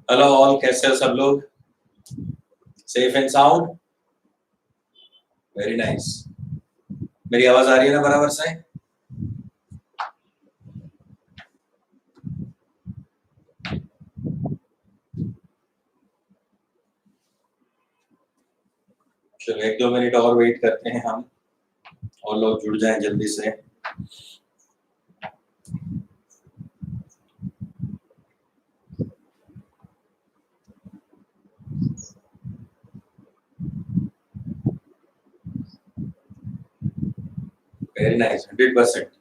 Hello all, कैसे हो सब लोग? Safe and sound? Very nice. मेरी आवाज आ रही है ना बराबर से? चलो 1-2 मिनट और वेट करते हैं हम, और लोग जुड़ जाएं जल्दी से। Very nice, 100%।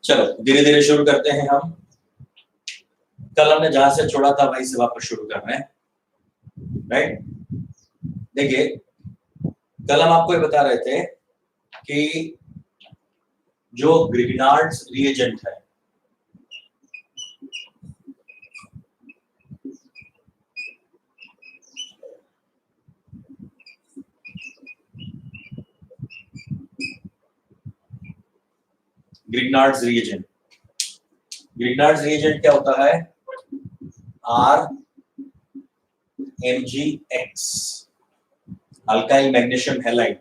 चलो धीरे धीरे शुरू करते हैं हम। कल हमने जहां से छोड़ा था वहीं से वापस शुरू कर रहे हैं, राइट? देखिए, कल हम आपको ये बता रहे थे कि जो ग्रिग्नार्ड्स रिएजेंट है, ग्रिग्नार्ड्स रिएजेंट क्या होता है? RMgX, alkyl magnesium halide,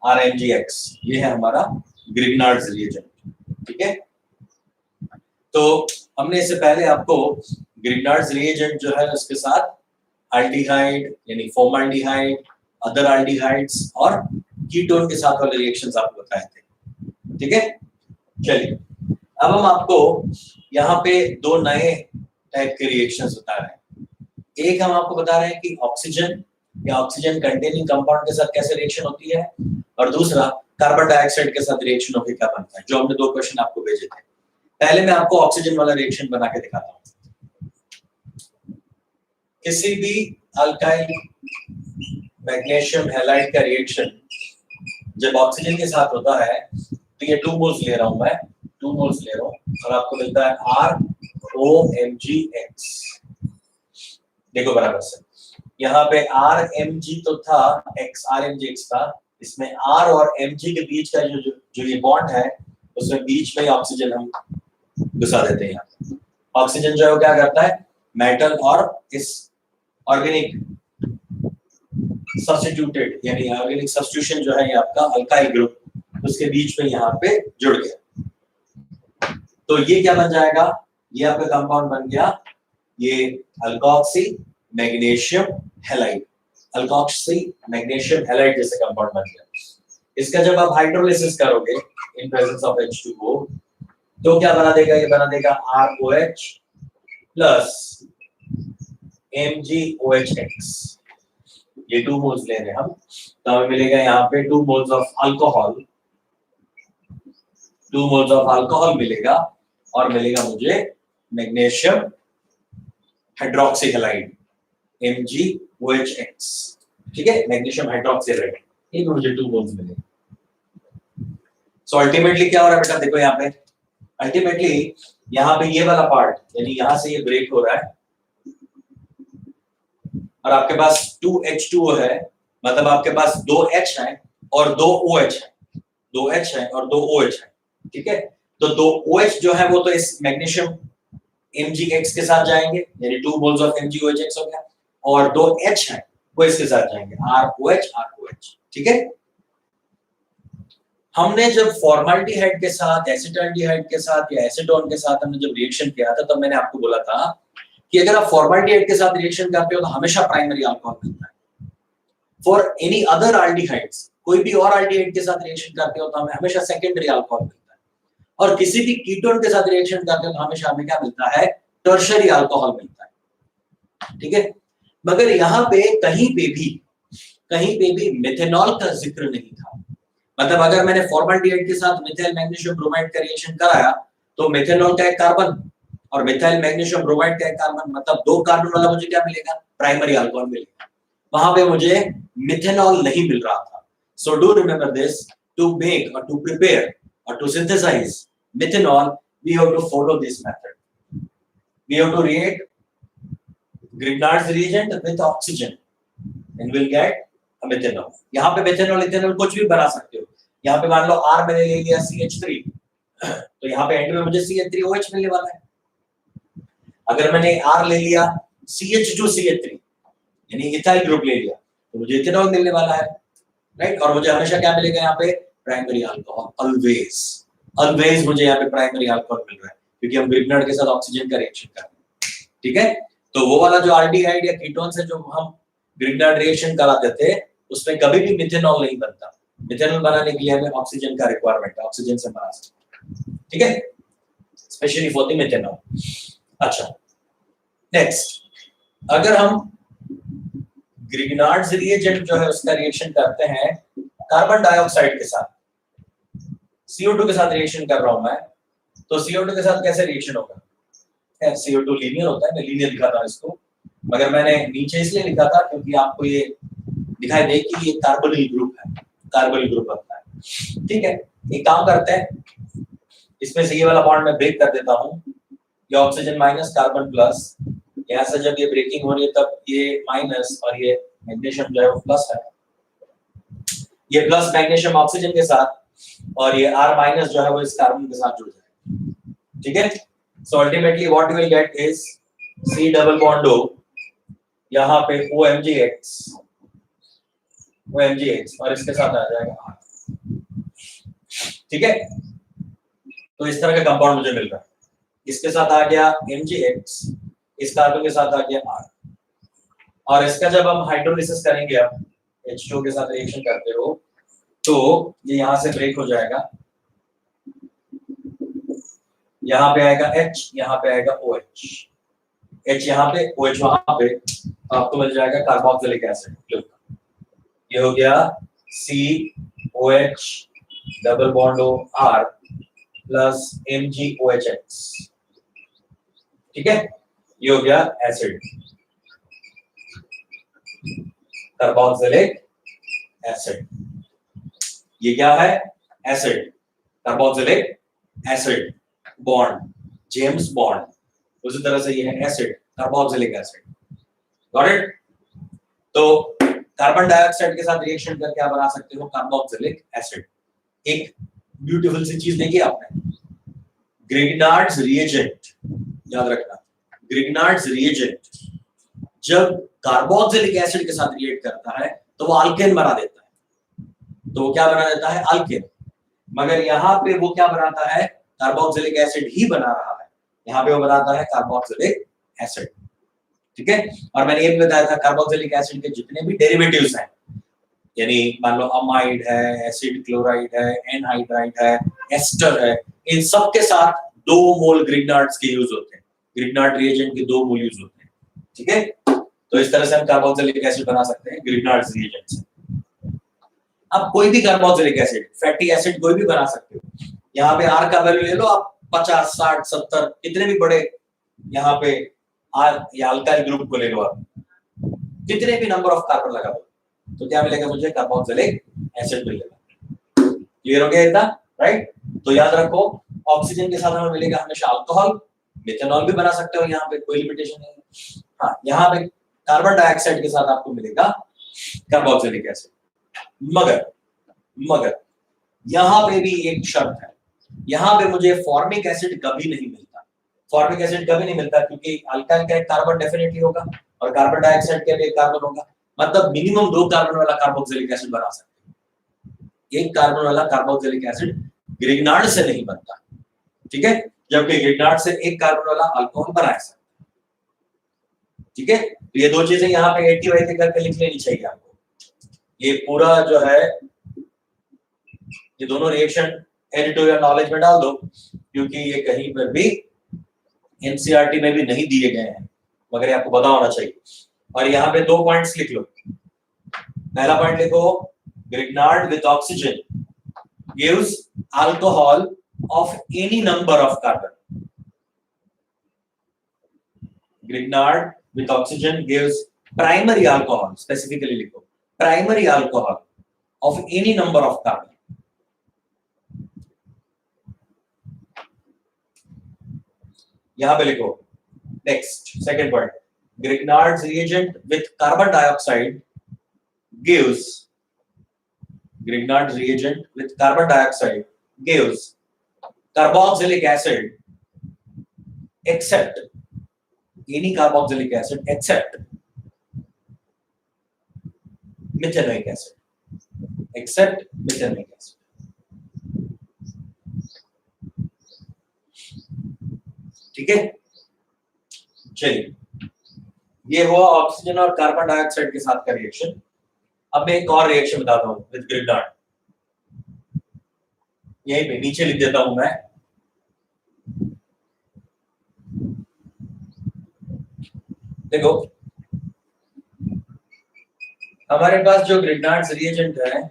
RMgX, ये है हमारा ग्रिग्नार्ड्स रिएजेंट। ठीक है, तो हमने इससे पहले आपको ग्रिग्नार्ड्स रिएजेंट जो है उसके साथ एल्डिहाइड यानी फॉर्माल्डिहाइड, अदर एल्डिहाइड्स और कीटोन के साथ वाले रिएक्शंस आपको बताए थे। ठीक है, चलिए अब हम आपको यहाँ पे दो नए टाइप के रिएक्शंस बता रहे हैं। एक हम आपको बता रहे हैं कि ऑक्सीजन या ऑक्सीजन कंटेनिंग कंपाउंड के साथ कैसे रिएक्शन होती है, और दूसरा कार्बन डाइऑक्साइड के साथ रिएक्शन होकर क्या बनता है, जो हमने दो क्वेश्चन आपको भेजे थे। पहले मैं आपको ऑक्सीजन वाला रिएक्शन बना के दिखाता हूँ। किसी भी अल्काइल मैग्नीशियम हैलाइड का रिएक्शन जब ऑक्सीजन के साथ होता है तो ये 2 मोल्स ले रहा हूं मैं, 2 मोल्स ले रहा हूं और आपको मिलता है ROMgX। देखो बराबर से, यहाँ पे RMg तो था, RMgX था, इसमें R और Mg के बीच का जो ये बॉन्ड है उसमें बीच में ऑक्सीजन हम घुसा देते हैं। यहाँ ऑक्सीजन जो है वो क्या करता है, मेटल और इस ऑर्गेनिक सब्स्टिट्यूटेड यानी ऑर्गेनिक सब्स्टिट्यूशन जो है ये आपका अल्काइल ग्रुप, उसके बीच में यहाँ पे जुड़ गया। तो ये क्या बन जाएगा, ये आपका कंपाउंड बन गया ये alkoxy magnesium halide, alkoxy magnesium halide जैसे कंपाउंड बन गया। इसका जब आप हाइड्रोलिसिस करोगे इन प्रेजेंस ऑफ H2O तो क्या बना देगा, ये बना देगा ROH प्लस MgOHX। ये 2 मोल्स ले रहे हैं हम, तो हमें मिलेगा यहाँ पे 2 moles of alcohol, 2 moles of alcohol मिलेगा, और मिलेगा मुझे मैग्नीशियम हाइड्रोक्सी हैलाइड MgOHX। ठीक है, मैग्नीशियम हाइड्रोक्सी हैलाइड, ये मुझे 2 मोल्स मिलेगा। सो अल्टीमेटली क्या हो रहा है बेटा, देखो यहाँ पे अल्टीमेटली यहाँ पे ये वाला पार्ट यानी यहाँ से ये ब्रेक हो रहा है और आपके पास 2H2O है, मतलब आपके पास 2H है और 2OH है, 2H है और 2OH है। ठीक है, तो 2OH जो है वो तो इस मैग्नीशियम MgX के साथ जाएंगे यानी 2 मोल्स ऑफ MgOHX हो गया, और 2H है वो इसके साथ जाएंगे ROH। ठीक है, हमने जब फॉर्माल्डिहाइड के साथ, एसिटाल्डिहाइड के साथ या एसीटोन के साथ हमने जब रिएक्शन किया था तब मैंने आपको बोला था कि अगर आप फॉर्माल्डिहाइड के साथ रिएक्शन करते हो तो हमेशा प्राइमरी अल्कोहल मिलता है। फॉर एनी अदर एल्डिहाइड्स, कोई भी और एल्डिहाइड के साथ रिएक्शन करते हो तो हमें हमेशा सेकेंडरी अल्कोहल मिलता है, और किसी भी कीटोन के साथ रिएक्शन करते हो तो हमेशा हमें क्या मिलता है, टर्शियरी अल्कोहल मिलता है। ठीक है, मगर यहाँ पे कहीं पे भी मिथेनॉल का जिक्र नहीं था। मतलब अगर मैंने फॉर्माल्डिहाइड के साथ मिथाइल मैग्नीशियम ब्रोमाइड का रिएक्शन कराया तो मिथेनॉल का एक कार्बन और मिथाइल मैग्नीशियम ब्रोमाइड का एक कार्बन, मतलब 2 कार्बन वाला मुझे क्या मिलेगा, प्राइमरी अल्कोहल मिलेगा। वहां पे मुझे मिथेनॉल नहीं मिल रहा था. So do remember this, to make और टू प्रिपेयर और to synthesize methanol we have to follow this method. We have to react Grignard's reagent with oxygen and we'll get a methanol. यहाँ पे methanol ethanol कुछ भी बना सकते हो. यहाँ पे मान लो R मैंने ले लिया CH3, तो यहाँ पे एंड में मुझे CH3OH मिलने वाला है. अगर मैंने R ले लिया CH2CH3 यानी इथाइल ग्रुप ले लिया तो मुझे इथेनॉल मिलने वाला है, राइट. और मुझे हमेशा क्या मिलेगा यहाँ पे? Primary alcohol. ऑलवेज मुझे यहाँ पे प्राइमरी अल्कोहल मिल रहा है क्योंकि हम ग्रिग्नार्ड के साथ ऑक्सीजन का रिएक्शन कर रहे हैं. ठीक है, तो वो वाला जो एल्डिहाइड या कीटोन से जो हम ग्रिग्नार्ड रिएक्शन कराते थे उसमें कभी भी मिथेनॉल नहीं बनता. मिथेनॉल बनाने के लिए हमें ऑक्सीजन का रिक्वायरमेंट है, ऑक्सीजन से बना सकते हैं. ठीक है, स्पेशली फॉर द मिथेनॉल. अच्छा, नेक्स्ट, अगर हम ग्रिग्नार्ड्स रिएजेंट जो है उसका रिएक्शन करते हैं कार्बन डाइऑक्साइड के साथ, CO2 के साथ रिएक्शन कर रहा हूं मैं, तो CO2 के साथ कैसे रिएक्शन होगा? CO2 लीनियर होता है, मैं लीनियर लिखा था इसको, मगर मैंने नीचे इसलिए लिखा था क्योंकि आपको ये दिखाई दे कि ये कार्बोनिल ग्रुप है, कार्बोनिल ग्रुप बनता है. ठीक है, एक काम करते हैं, इसमें से ये वाला बॉन्ड मैं ब्रेक कर देता हूं. ये ऑक्सीजन माइनस कार्बन प्लस, यहाँ से जब ये ब्रेकिंग हो रही है तब ये माइनस और ये मैग्नीशियम जो है वो प्लस है. ये प्लस मैग्नीशियम ऑक्सीजन के साथ और ये R माइनस जो है वो इस कार्बन के साथ जुड़ जाएगा. ठीक है, so ultimately what you will get is C double bond O, यहाँ पे OMgX और इसके साथ आ जाएगा R. ठीक है, तो इस तरह का कंपाउंड मुझे मिल रहा है. इसके साथ आ गया MgX, इस कार्बन के साथ आ गया R, और इसका जब हम हाइड्रोलिसिस करेंगे, अब H2 के साथ रिएक्शन करते हो तो ये यहाँ से ब्रेक हो जाएगा, यहाँ पे आएगा H, यहाँ पे आएगा OH, H यहाँ पे OH वहां पे, आपको मिल जाएगा कार्बोक्सिलिक एसिड. ये हो गया COH double bond O R plus MgOHX. ठीक है, ये हो गया एसिड, कार्बोक्सिलिक एसिड. ये क्या है? Acid, carboxylic acid bond, James bond. उसी तरह से ये है acid, carboxylic acid. Got it? तो कार्बन डाइऑक्साइड के साथ रिएक्शन करके आप बना सकते हो कार्बोक्सिलिक एसिड. एक ब्यूटीफुल सी चीज देखी आपने, ग्रिग्नार्ड्स रिएजेंट, याद रखना, ग्रिग्नार्ड्स रिएजेंट जब कार्बोक्सिलिक एसिड के साथ रिएक्ट करता है तो वो अल्केन बना देता है. तो वो क्या बना देता है? अल्केन. मगर यहाँ पे वो क्या बनाता है? कार्बोक्सिलिक एसिड ही बना रहा है. यहाँ पे वो बनाता है कार्बोक्सिलिक एसिड. ठीक है, और मैंने ये भी बताया था कार्बोक्सिलिक एसिड के जितने भी डेरिवेटिव्स हैं, यानी मान लो अमाइड है, एसिड क्लोराइड है, एनहाइड्राइड है, एस्टर है, इन सब के साथ 2 मोल ग्रिग्नार्ड्स के यूज होते हैं. ग्रिग्नार्ड रिएजेंट के 2 मोल यूज होते हैं. ठीक है, तो इस तरह से हम कार्बोक्सिलिक एसिड बना सकते हैं ग्रिग्नार्ड्स रिएजेंट से. अब कोई भी कार्बोक्सिलिक एसिड, फैटी एसिड कोई भी बना सकते हो. यहाँ पे R का वैल्यू ले लो आप 50, 60, 70, कितने भी बड़े यहाँ पे R या अल्काइल ग्रुप को ले लो आप, कितने भी नंबर ऑफ कार्बन लगा दो तो क्या मिलेगा? मुझे कार्बोक्सिलिक एसिड मिलेगा. क्लियर हो गया इतना? राइट. तो याद रखो, ऑक्सीजन के साथ हमें मिलेगा हमेशा अल्कोहल. मिथेनॉल भी बना सकते हो, यहाँ पे कोई लिमिटेशन नहीं है. हाँ, यहाँ पे कार्बन डाइऑक्साइड के साथ आपको मिलेगा कार्बोक्सिलिक एसिड. मगर यहाँ पे भी एक शर्त है, यहाँ पे मुझे फॉर्मिक एसिड कभी नहीं मिलता. फॉर्मिक एसिड कभी नहीं मिलता क्योंकि अल्काइल का एक कार्बन डेफिनेटली होगा और कार्बन डाइऑक्साइड का भी एक कार्बन होगा. मतलब मिनिमम 2 कार्बन वाला कार्बोक्सिलिक एसिड बना सकते हैं. एक कार्बन वाला कार्बोक्सिलिक एसिड ग्रिग्नार्ड से नहीं बनता. ठीक है, जबकि ग्रिग्नार्ड से एक कार्बन वाला अल्कोहल बना सकते हैं. ठीक है, तो ये 2 चीजें यहाँ पे एटी करके लिख लेनी चाहिए आपको. ये पूरा जो है, ये दोनों रिएक्शन एडिटोरियल नॉलेज में डाल दो क्योंकि ये कहीं पर भी एनसीईआरटी में भी नहीं दिए गए हैं, मगर आपको पता होना चाहिए. और यहाँ पे 2 पॉइंट्स लिख लो. पहला पॉइंट लिखो, Grignard with oxygen gives alcohol of any number of carbon. Grignard with oxygen gives primary alcohol, specifically लिखो, primary alcohol of any number of carbon. यहां पे लिखो, next second point, Grignard's reagent with carbon dioxide gives Grignard's reagent with carbon dioxide gives carboxylic acid except any carboxylic acid except methanoic acid, except methanoic acid। ठीक है, चलिए ये हुआ oxygen और carbon dioxide के साथ का रिएक्शन। अब मैं एक और रिएक्शन बताता हूं विद ग्रिग्नार्ड, यहीं पे नीचे लिख देता हूं मैं। देखो हमारे पास जो ग्रिग्नार्ड रिएजेंट है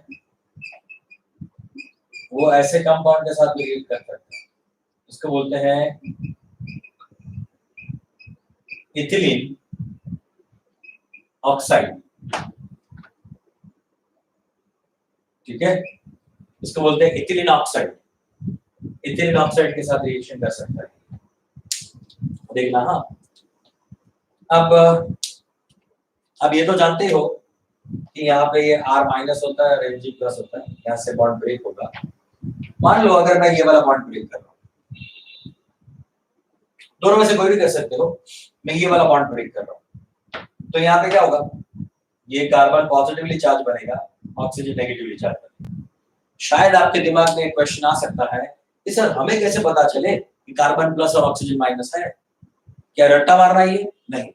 वो ऐसे कंपाउंड के साथ रिएक्ट कर सकता है, इसको बोलते हैं इथिलीन ऑक्साइड। ठीक है, इसको बोलते हैं इथिलीन ऑक्साइड। इथिलीन ऑक्साइड के साथ रिएक्शन कर सकता है, देखना। हाँ, अब ये तो जानते हो कि यहाँ पे ये R माइनस होता है और Mg प्लस होता है, यहाँ से बॉन्ड ब्रेक होगा। मान लो अगर मैं ये वाला बॉन्ड ब्रेक कर रहा हूँ, दोनों में से कोई भी कर सकते हो, मैं ये वाला बॉन्ड ब्रेक कर रहा हूँ, तो यहाँ पे क्या होगा, ये कार्बन पॉजिटिवली चार्ज बनेगा, ऑक्सीजन नेगेटिवली चार्ज बनेगा। शायद आपके दिमाग में एक क्वेश्चन आ सकता है कि सर हमें कैसे पता चले कि कार्बन प्लस और ऑक्सीजन माइनस है, क्या रट्टा मारना है? ये नहीं,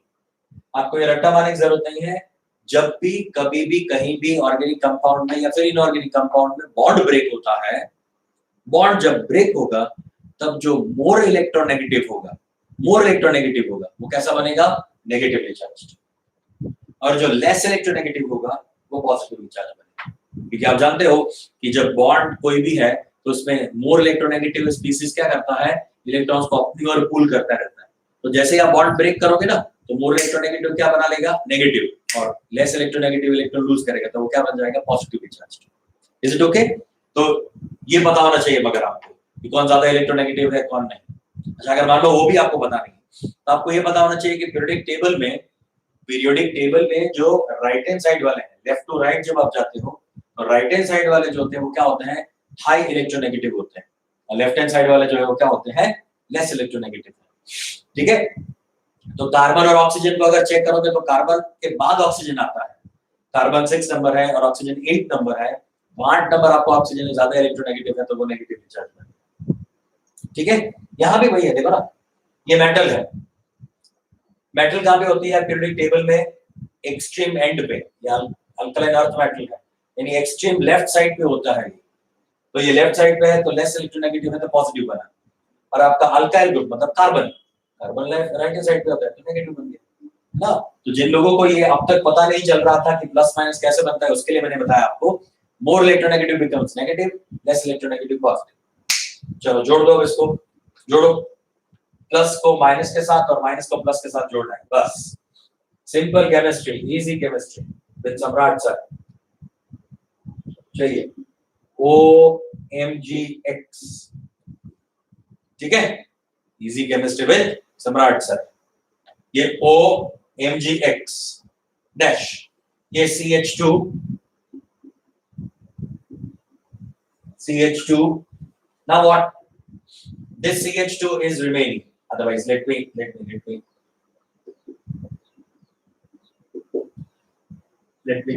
आपको ये रट्टा मारने की जरूरत नहीं है। जब भी कभी भी कहीं भी ऑर्गेनिक कंपाउंड में या फिर इनऑर्गेनिक कंपाउंड में बॉन्ड ब्रेक होता है, बॉन्ड जब ब्रेक होगा तब जो मोर इलेक्ट्रोनेगेटिव होगा, वो कैसा बनेगा? Negatively charged. और जो लेस इलेक्ट्रोनेगेटिव होगा वो पॉजिटिवली चार्ज बनेगा। क्योंकि आप जानते हो कि जब बॉन्ड कोई भी है तो उसमें मोर इलेक्ट्रोनेगेटिव स्पीसीज क्या करता है, इलेक्ट्रॉन्स को अपनी ओर पुल करता रहता है। तो जैसे ही आप बॉन्ड ब्रेक करोगे ना, तो मोर इलेक्ट्रोनेगेटिव क्या बना लेगा? नेगेटिव, और लेस इलेक्ट्रोनेगेटिव इलेक्ट्रॉन लूज करेगा तो वो क्या बन जाएगा? Positively charged. Is it okay? तो ये पता होना चाहिए मगर आपको कि कौन ज्यादा इलेक्ट्रोनेगेटिव है कौन नहीं। अच्छा, अगर मान लो वो भी आपको पता नहीं तो आपको ये पता होना चाहिए कि पीरियोडिक टेबल में जो राइट हैंड साइड वाले हैं, लेफ्ट टू राइट जब आप जाते हो तो राइट हैंड साइड वाले जो होते हैं वो क्या होते हैं? हाई इलेक्ट्रोनेगेटिव होते हैं, और लेफ्ट हैंड साइड वाले जो है वो क्या होते हैं? Less electronegative. ठीक है, तो कार्बन और ऑक्सीजन को अगर चेक करोगे तो कार्बन के बाद ऑक्सीजन आता है, कार्बन 6 नंबर है और ऑक्सीजन 8 नंबर है, तो 8 नंबर आपको ऑक्सीजन ज्यादा इलेक्ट्रोनेगेटिव है तो वो नेगेटिव चार्ज है। ठीक है, यहां भी वही है, देखो ना, ये मेटल है, मेटल कहां पे होती है? पीरियोडिक टेबल में एक्सट्रीम एंड पे, या अल्कलाइन अर्थ मेटल है, यानी एक्सट्रीम लेफ्ट साइड पे होता है। तो ये लेफ्ट साइड पे है तो लेस इलेक्ट्रोनेगेटिव है तो पॉजिटिव बना, और आपका अल्काइल ग्रुप मतलब carbon left right hand side पे होता है तो नेगेटिव बन गया ना। तो जिन लोगों को ये अब तक पता नहीं चल रहा था कि प्लस माइनस कैसे बनता है, उसके लिए मैंने बताया आपको, more electronegative becomes negative, less electronegative positive. चलो जोड़ दो, इसको जोड़ो, प्लस को माइनस के साथ और माइनस को प्लस के साथ जोड़ना है, बस। Simple chemistry, easy chemistry with सम्राट सर। चलिए, OMgX, ठीक है, इजी केमिस्ट्री विद सम्राट सर। ये OMgX डैश, ये CH2 now what, this CH2 is remaining, otherwise let me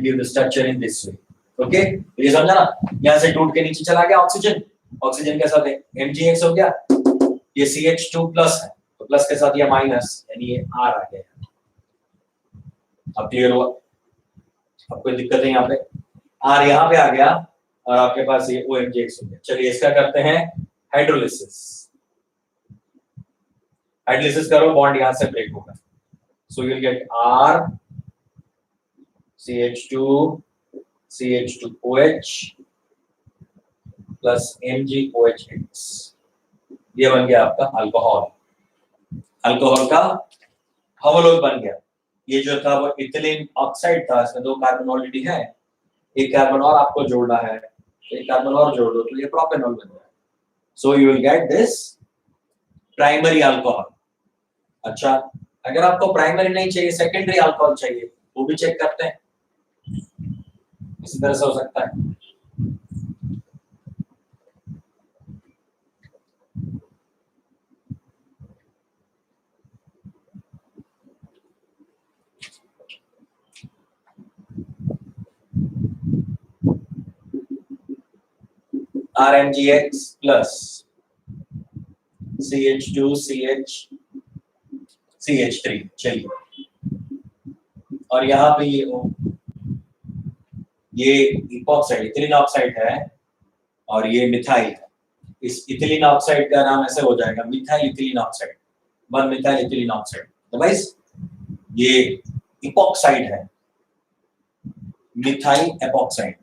give the structure in this way. Okay, तो ये समझा ना, यहां से टूट के नीचे चला गया ऑक्सीजन, ऑक्सीजन के साथ MgX हो गया, ये CH2 प्लस है तो प्लस के साथ ये माइनस, यानी ये R आ गया। अब क्लियर हुआ? अब कोई दिक्कत नहीं, यहाँ पे R यहाँ पे आ गया और आपके पास ये OMgX हो गया। चलिए इसका करते हैं हाइड्रोलिसिस। हाइड्रोलिसिस करो, बॉन्ड यहां से ब्रेक होगा, so you will get R CH2 CH2OH plus MgOHX, ये बन गया आपका अल्कोहल। अल्कोहल का होमोलोग बन गया। ये जो था वो इथिलीन ऑक्साइड था, इसमें 2 कार्बन ऑलरेडी है, एक कार्बन और आपको जोड़ना है, तो एक कार्बन और जोड़ दो तो ये प्रोपेनॉल बन जाएगा। So you will get this primary alcohol. अच्छा, अगर आपको प्राइमरी नहीं चाहिए, सेकेंडरी अल्कोहल चाहिए, वो भी चेक करते हैं। इसी तरह से हो सकता है। RMGX plus CH2CH CH3, चलिए, और यहाँ पे ये इपॉक्साइड इथिलीन ऑक्साइड है और ये मिथाइल है। इस इथिलीन ऑक्साइड का नाम ऐसे हो जाएगा methyl ethylene oxide, 1 methyl ethylene oxide. Otherwise ये इपॉक्साइड है, मिथाइल एपॉक्साइड,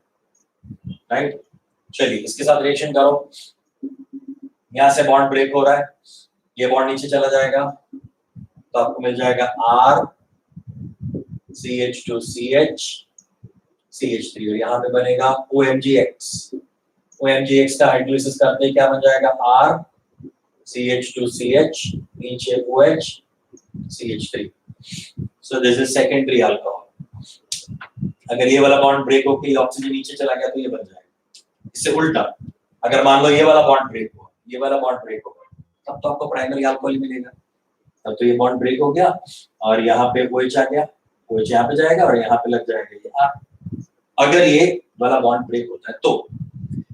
राइट। चलिए इसके साथ रिएक्शन करो, यहां से बॉन्ड ब्रेक हो रहा है, ये बॉन्ड नीचे चला जाएगा तो आपको मिल जाएगा R CH2CH CH3 और यहाँ पे बनेगा OMGX। OMGX का हाइड्रोलिसिस करते ही क्या बन जाएगा, R CH2CH, नीचे OH CH3। So this is secondary alcohol. अगर ये वाला बॉन्ड ब्रेक होकर ये ऑक्सीजन नीचे चला गया तो ये बन जाएगा। इससे उल्टा, अगर मान लो ये वाला बॉन्ड ब्रेक हुआ, ये वाला बॉन्ड ब्रेक होगा, तब तो आपको प्राइमरी अल्कोहल मिलेगा। तब तो ये बॉन्ड ब्रेक हो गया और यहाँ पे OH आ गया, OH यहाँ पे जाएगा और यहाँ पे लग जाएगा ये R। अगर ये वाला बॉन्ड ब्रेक होता है तो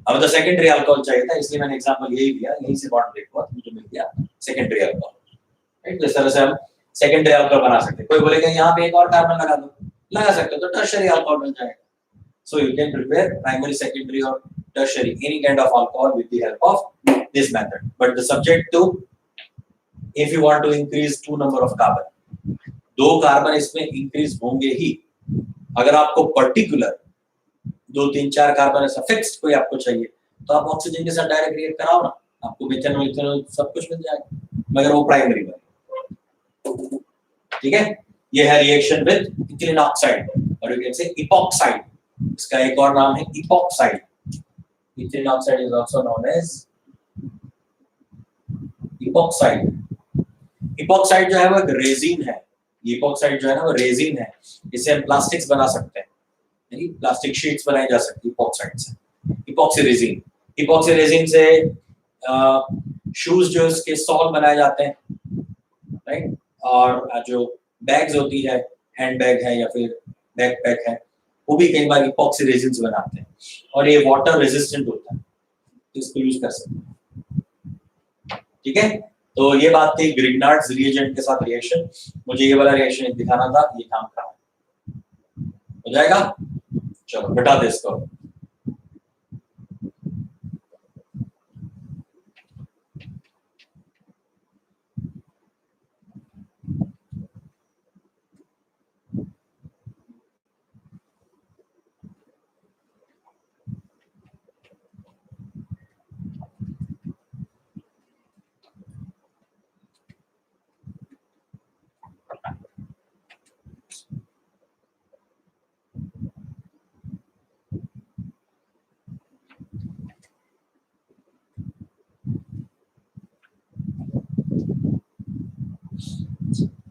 हमें तो सेकेंडरी अल्कोहल चाहिए था, इसलिए मैंने एग्जांपल यही दिया, यहीं से बॉन्ड ब्रेक हुआ तो मुझे मिल गया सेकेंडरी अल्कोहल, राइट। इस तरह से हम सेकेंडरी अल्कोहल बना सकते हैं। कोई बोलेगा यहाँ पे एक और कार्बन लगा दो, लगा सकते हो, तो टर्शियरी अल्कोहल बन जाएगा। So you can prepare primary, secondary or tertiary any kind of alcohol with the help of this method. But the subject to, if you want to increase 2 number of carbon, 2 carbon इसमें increase होंगे ही। अगर आपको particular 2, 3, 4 carbon ऐसा fixed कोई आपको चाहिए तो आप ऑक्सीजन के साथ डायरेक्ट रिएक्ट कराओ ना, आपको मिथेनॉल इथेनॉल सब कुछ मिल जाएगा, मगर वो प्राइमरी बने। ठीक है, ये है रिएक्शन विद इथिलीन ऑक्साइड और यू कैन से इपॉक्साइड। इसका एक और नाम है epoxide. Ethylene oxide is also known as epoxide. Epoxide जो है वो एक रेजिन है। ये इपॉक्साइड जो है ना वो रेजिन है, इससे हम प्लास्टिक्स बना सकते हैं, यानी प्लास्टिक शीट्स बनाई जा सकती है इपॉक्साइड से। इपॉक्सी रेजिन, इपॉक्सी रेजिन से शूज जो इसके सॉल बनाए जाते हैं, राइट। और जो बैग्स होती है, हैंड बैग है या फिर बैकपैक है, वो भी कई बार इपॉक्सी रेजिन से बनाते हैं और ये वाटर रेजिस्टेंट होता है, इसको यूज कर सकते हैं। ठीक है, तो ये बात थी ग्रिग्नार्ड्स रिएजेंट के साथ रिएक्शन। मुझे ये वाला रिएक्शन दिखाना था, ये काम का हो जाएगा। चलो बता दे इसको।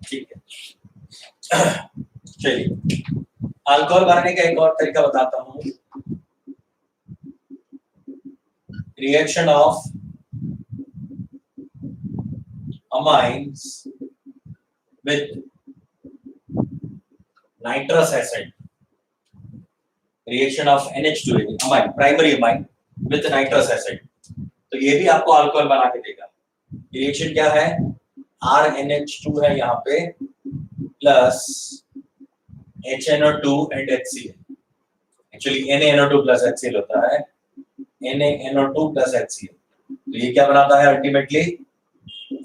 ठीक है, चलिए अल्कोहल बनाने का एक और तरीका बताता हूँ। Reaction of amines with nitrous acid, reaction of NH2 amine, primary amine with nitrous acid, तो ये भी आपको अल्कोहल बना के देगा। रिएक्शन क्या है, RNH2 है यहाँ पे plus HNO2 and HCl। Actually NaNO2 plus HCl होता है, NaNO2 प्लस HCl। तो ये क्या बनाता है अल्टीमेटली,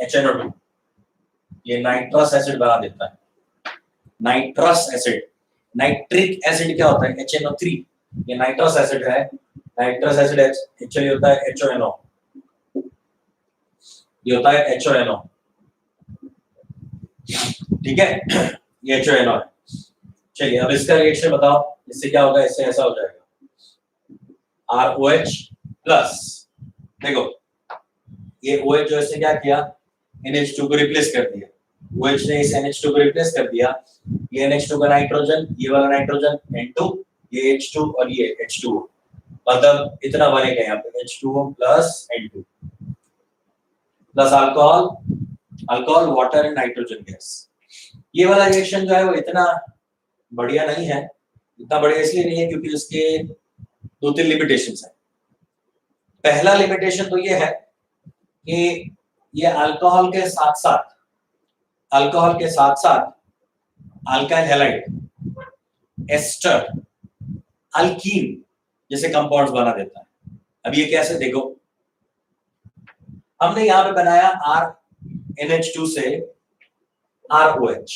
HNO2। ये नाइट्रस एसिड बना देता है। नाइट्रस एसिड, नाइट्रिक एसिड क्या होता है, HNO3। ये नाइट्रस एसिड है, नाइट्रस एसिड एक्चुअली होता है HONO, ये होता है HONO। ठीक है, ये HONO है। चलिए अब इसका रिएक्शन बताओ, इससे क्या होगा, इससे ऐसा हो जाएगा ROH प्लस, देखो ये OH जो इसने क्या किया, NH2 को रिप्लेस कर दिया, OH ने इस NH2 को रिप्लेस कर दिया, ये NH2 का नाइट्रोजन, ये वाला नाइट्रोजन N2, ये H2 और ये H2, मतलब इतना बनेगा यहाँ पे H2O plus N2 plus alcohol, alcohol water and nitrogen gas. ये वाला रिएक्शन जो है वो इतना बढ़िया नहीं है, इतना बढ़िया इसलिए नहीं है क्योंकि उसके 2-3 लिमिटेशंस हैं। पहला लिमिटेशन तो ये है कि ये अल्कोहल के साथ साथ अल्काइल हैलाइड, एस्टर, अल्कीन जैसे कंपाउंड्स बना देता है। अब ये कैसे, देखो हमने यहां पे बनाया RNH2 से ROH,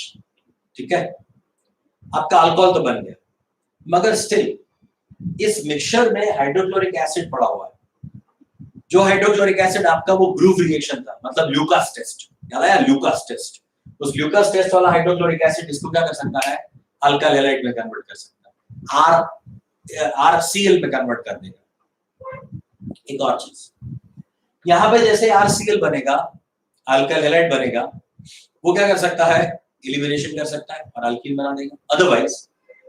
ठीक है, आपका अल्कोहल तो बन गया, मगर स्टिल इस मिक्सचर में हाइड्रोक्लोरिक एसिड पड़ा हुआ है। जो हाइड्रोक्लोरिक एसिड आपका वो ग्रूव रिएक्शन था, मतलब ल्यूकास टेस्ट, याद आया ल्यूकास टेस्ट, उस ल्यूकास टेस्ट वाला हाइड्रोक्लोरिक एसिड इसको क्या कर सकता है, अल्काइल हैलाइड में कन्वर्ट कर सकता है, RCl में कन्वर्ट कर देगा। एक और चीज, यहां पे जैसे RCl बनेगा, अल्काइल हैलाइड बनेगा, वो क्या कर सकता है, एलिमिनेशन कर सकता है और अल्कीन बना देगा। अदरवाइज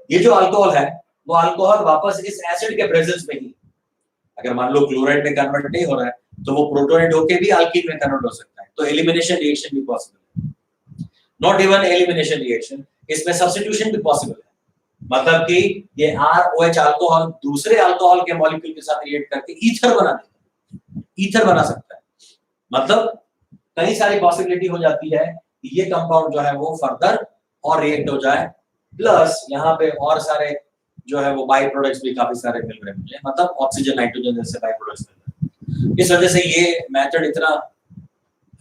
ये जो अल्कोहल है वो अल्कोहल वापस इस एसिड के प्रेजेंस में ही, अगर मान लो क्लोराइड में कन्वर्ट नहीं हो रहा है तो वो प्रोटोनेट होके भी अल्कीन में कन्वर्ट हो सकता है, तो एलिमिनेशन रिएक्शन भी पॉसिबल है। नॉट इवन एलिमिनेशन रिएक्शन, इसमें सब्स्टिट्यूशन भी पॉसिबल है, मतलब कि ये ROH अल्कोहल दूसरे अल्कोहल के मॉलिक्यूल के साथ रिएक्ट करके ईथर बना देगा, ईथर बना सकता है। मतलब कई सारी पॉसिबिलिटी हो जाती है कि ये कंपाउंड जो है वो फर्दर और रिएक्ट हो जाए, प्लस यहाँ पे और सारे जो है वो बाई प्रोडक्ट्स भी काफी सारे मिल रहे हैं मुझे, मतलब ऑक्सीजन नाइट्रोजन जैसे बाई प्रोडक्ट्स मिल रहे हैं। इस वजह से ये मेथड इतना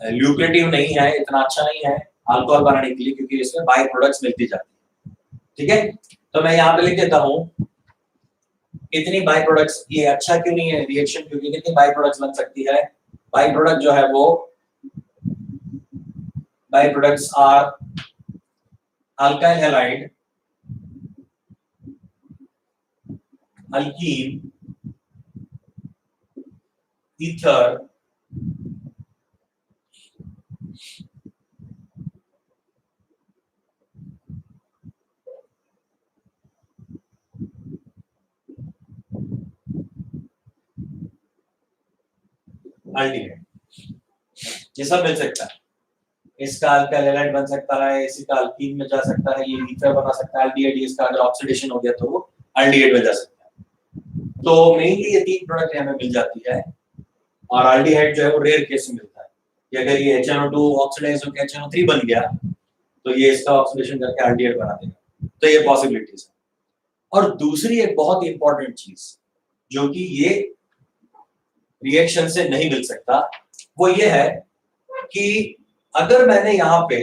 ल्यूक्रेटिव नहीं है, इतना अच्छा नहीं है अल्कोहल बनाने के लिए, क्योंकि इसमें बाई प्रोडक्ट्स मिलती जाती है, ठीक है। तो मैं यहाँ पे लिख देता हूँ इतनी बाई प्रोडक्ट्स, ये अच्छा क्यों नहीं है रिएक्शन, क्योंकि कितनी बाई प्रोडक्ट्स बन सकती है, बाई प्रोडक्ट जो है वो, by products are alkyl halide, alkene, ether, aldehyde, ये सब मिल सकता है। इसका अल्काइल हैलाइड बन सकता है, इसी का अल्कीन में जा सकता है, ये ईथर बना सकता है, अल्डिहाइड, इसका अगर ऑक्सीडेशन हो गया तो वो अल्डिहाइड में जा सकता है। तो मेनली ये 3 प्रोडक्ट हमें मिल जाती है, और अल्डिहाइड जो है वो रेयर केस में मिलता है कि अगर ये HNO2 ऑक्सीडाइज होकर HNO3 बन गया तो ये इसका ऑक्सीडेशन करके अल्डिहाइड बना देगा, तो ये पॉसिबिलिटीज है। और दूसरी एक बहुत इंपॉर्टेंट चीज जो कि ये रिएक्शन से नहीं मिल सकता, वो ये है कि अगर मैंने यहाँ पे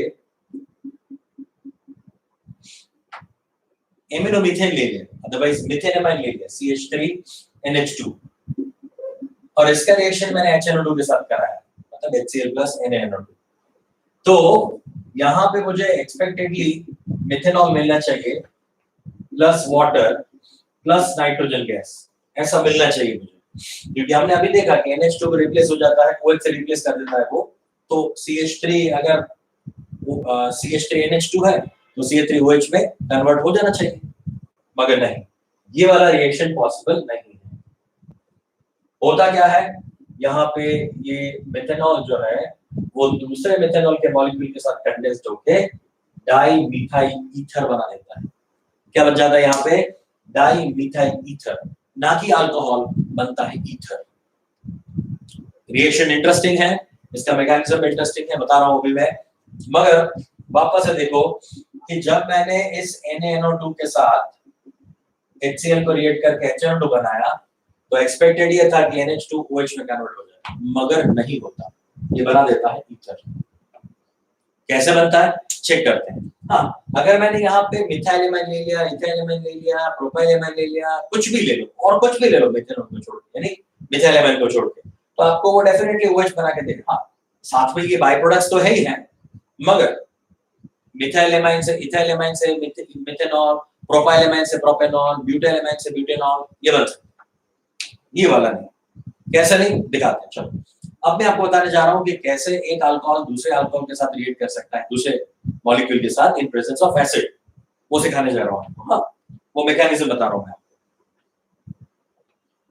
एमिनोमीथेन ले लिया, अदरवाइज मिथेनामाइन ले लिया, CH3NH2, और इसका रिएक्शन मैंने HNO2 के साथ कराया, मतलब HCl प्लस NaNO2, तो यहाँ पे मुझे एक्सपेक्टेडली मिथेनॉल मिलना चाहिए plus water plus nitrogen gas, ऐसा मिलना चाहिए मुझे, क्योंकि हमने अभी देखा कि NH2 को रिप्लेस हो जाता है, OH से रिप्लेस कर देता है वो, तो CH3 अगर CH3NH2 है तो CH3OH में कन्वर्ट हो जाना चाहिए, मगर नहीं, ये वाला रिएक्शन पॉसिबल नहीं है। होता क्या है, यहाँ पे ये मिथेनॉल जो है वो दूसरे मिथेनॉल के मॉलिक्यूल के साथ कंडेंस्ड होके डाई मिथाइल ईथर बना देता है। क्या बन जाता है यहाँ पे, डाई मिथाइल ईथर, ना कि अल्कोहल, बनता है ईथर। रिएक्शन इंटरेस्टिंग है, इसका मैकेनिज्म इंटरेस्टिंग है, बता रहा हूं अभी मैं, मगर वापस से देखो कि जब मैंने इस NaNO2 के साथ HCl को रिएक्ट करके HNO2 बनाया तो एक्सपेक्टेड ये था कि NH2OH में कन्वर्ट हो जाए, मगर नहीं होता, ये बना देता है ईथर। कैसे बनता है चेक करते हैं। हाँ, अगर मैंने यहाँ पे मिथाइलेमाइन ले लिया, इथाइलेमाइन ले लिया, प्रोपाइलेमाइन ले लिया, कुछ भी ले लो, और कुछ भी ले लो मिथेनॉल को छोड़ के, यानी मिथाइलेमाइन को छोड़ के, तो आपको वो डेफिनेटली OH बना के देगा। हाँ, साथ में ये बाय प्रोडक्ट्स तो है ही है, मगर मिथाइलेमाइन से इथाइलेमाइन से मिथेनॉल, प्रोपाइलेमाइन से प्रोपेनॉल, ब्यूटाइलेमाइन से ब्यूटेनॉल, ये बन सकता है। ये वाला नहीं, कैसे नहीं दिखाते। चलो अब मैं आपको बताने जा रहा हूं कि कैसे एक अल्कोहल दूसरे अल्कोहल के साथ रिएक्ट कर सकता है, दूसरे मॉलिक्यूल के साथ इन प्रेजेंस ऑफ एसिड, वो सिखाने जा रहा हूं आपको। हाँ, वो मैकेनिज्म बता रहा हूं मैं आपको।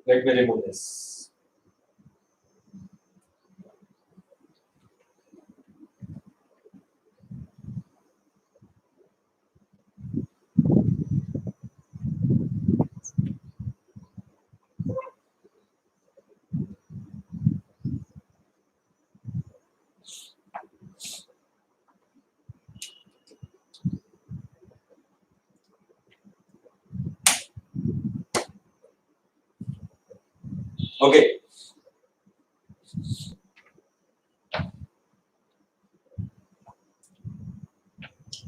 Let me remove this. Okay,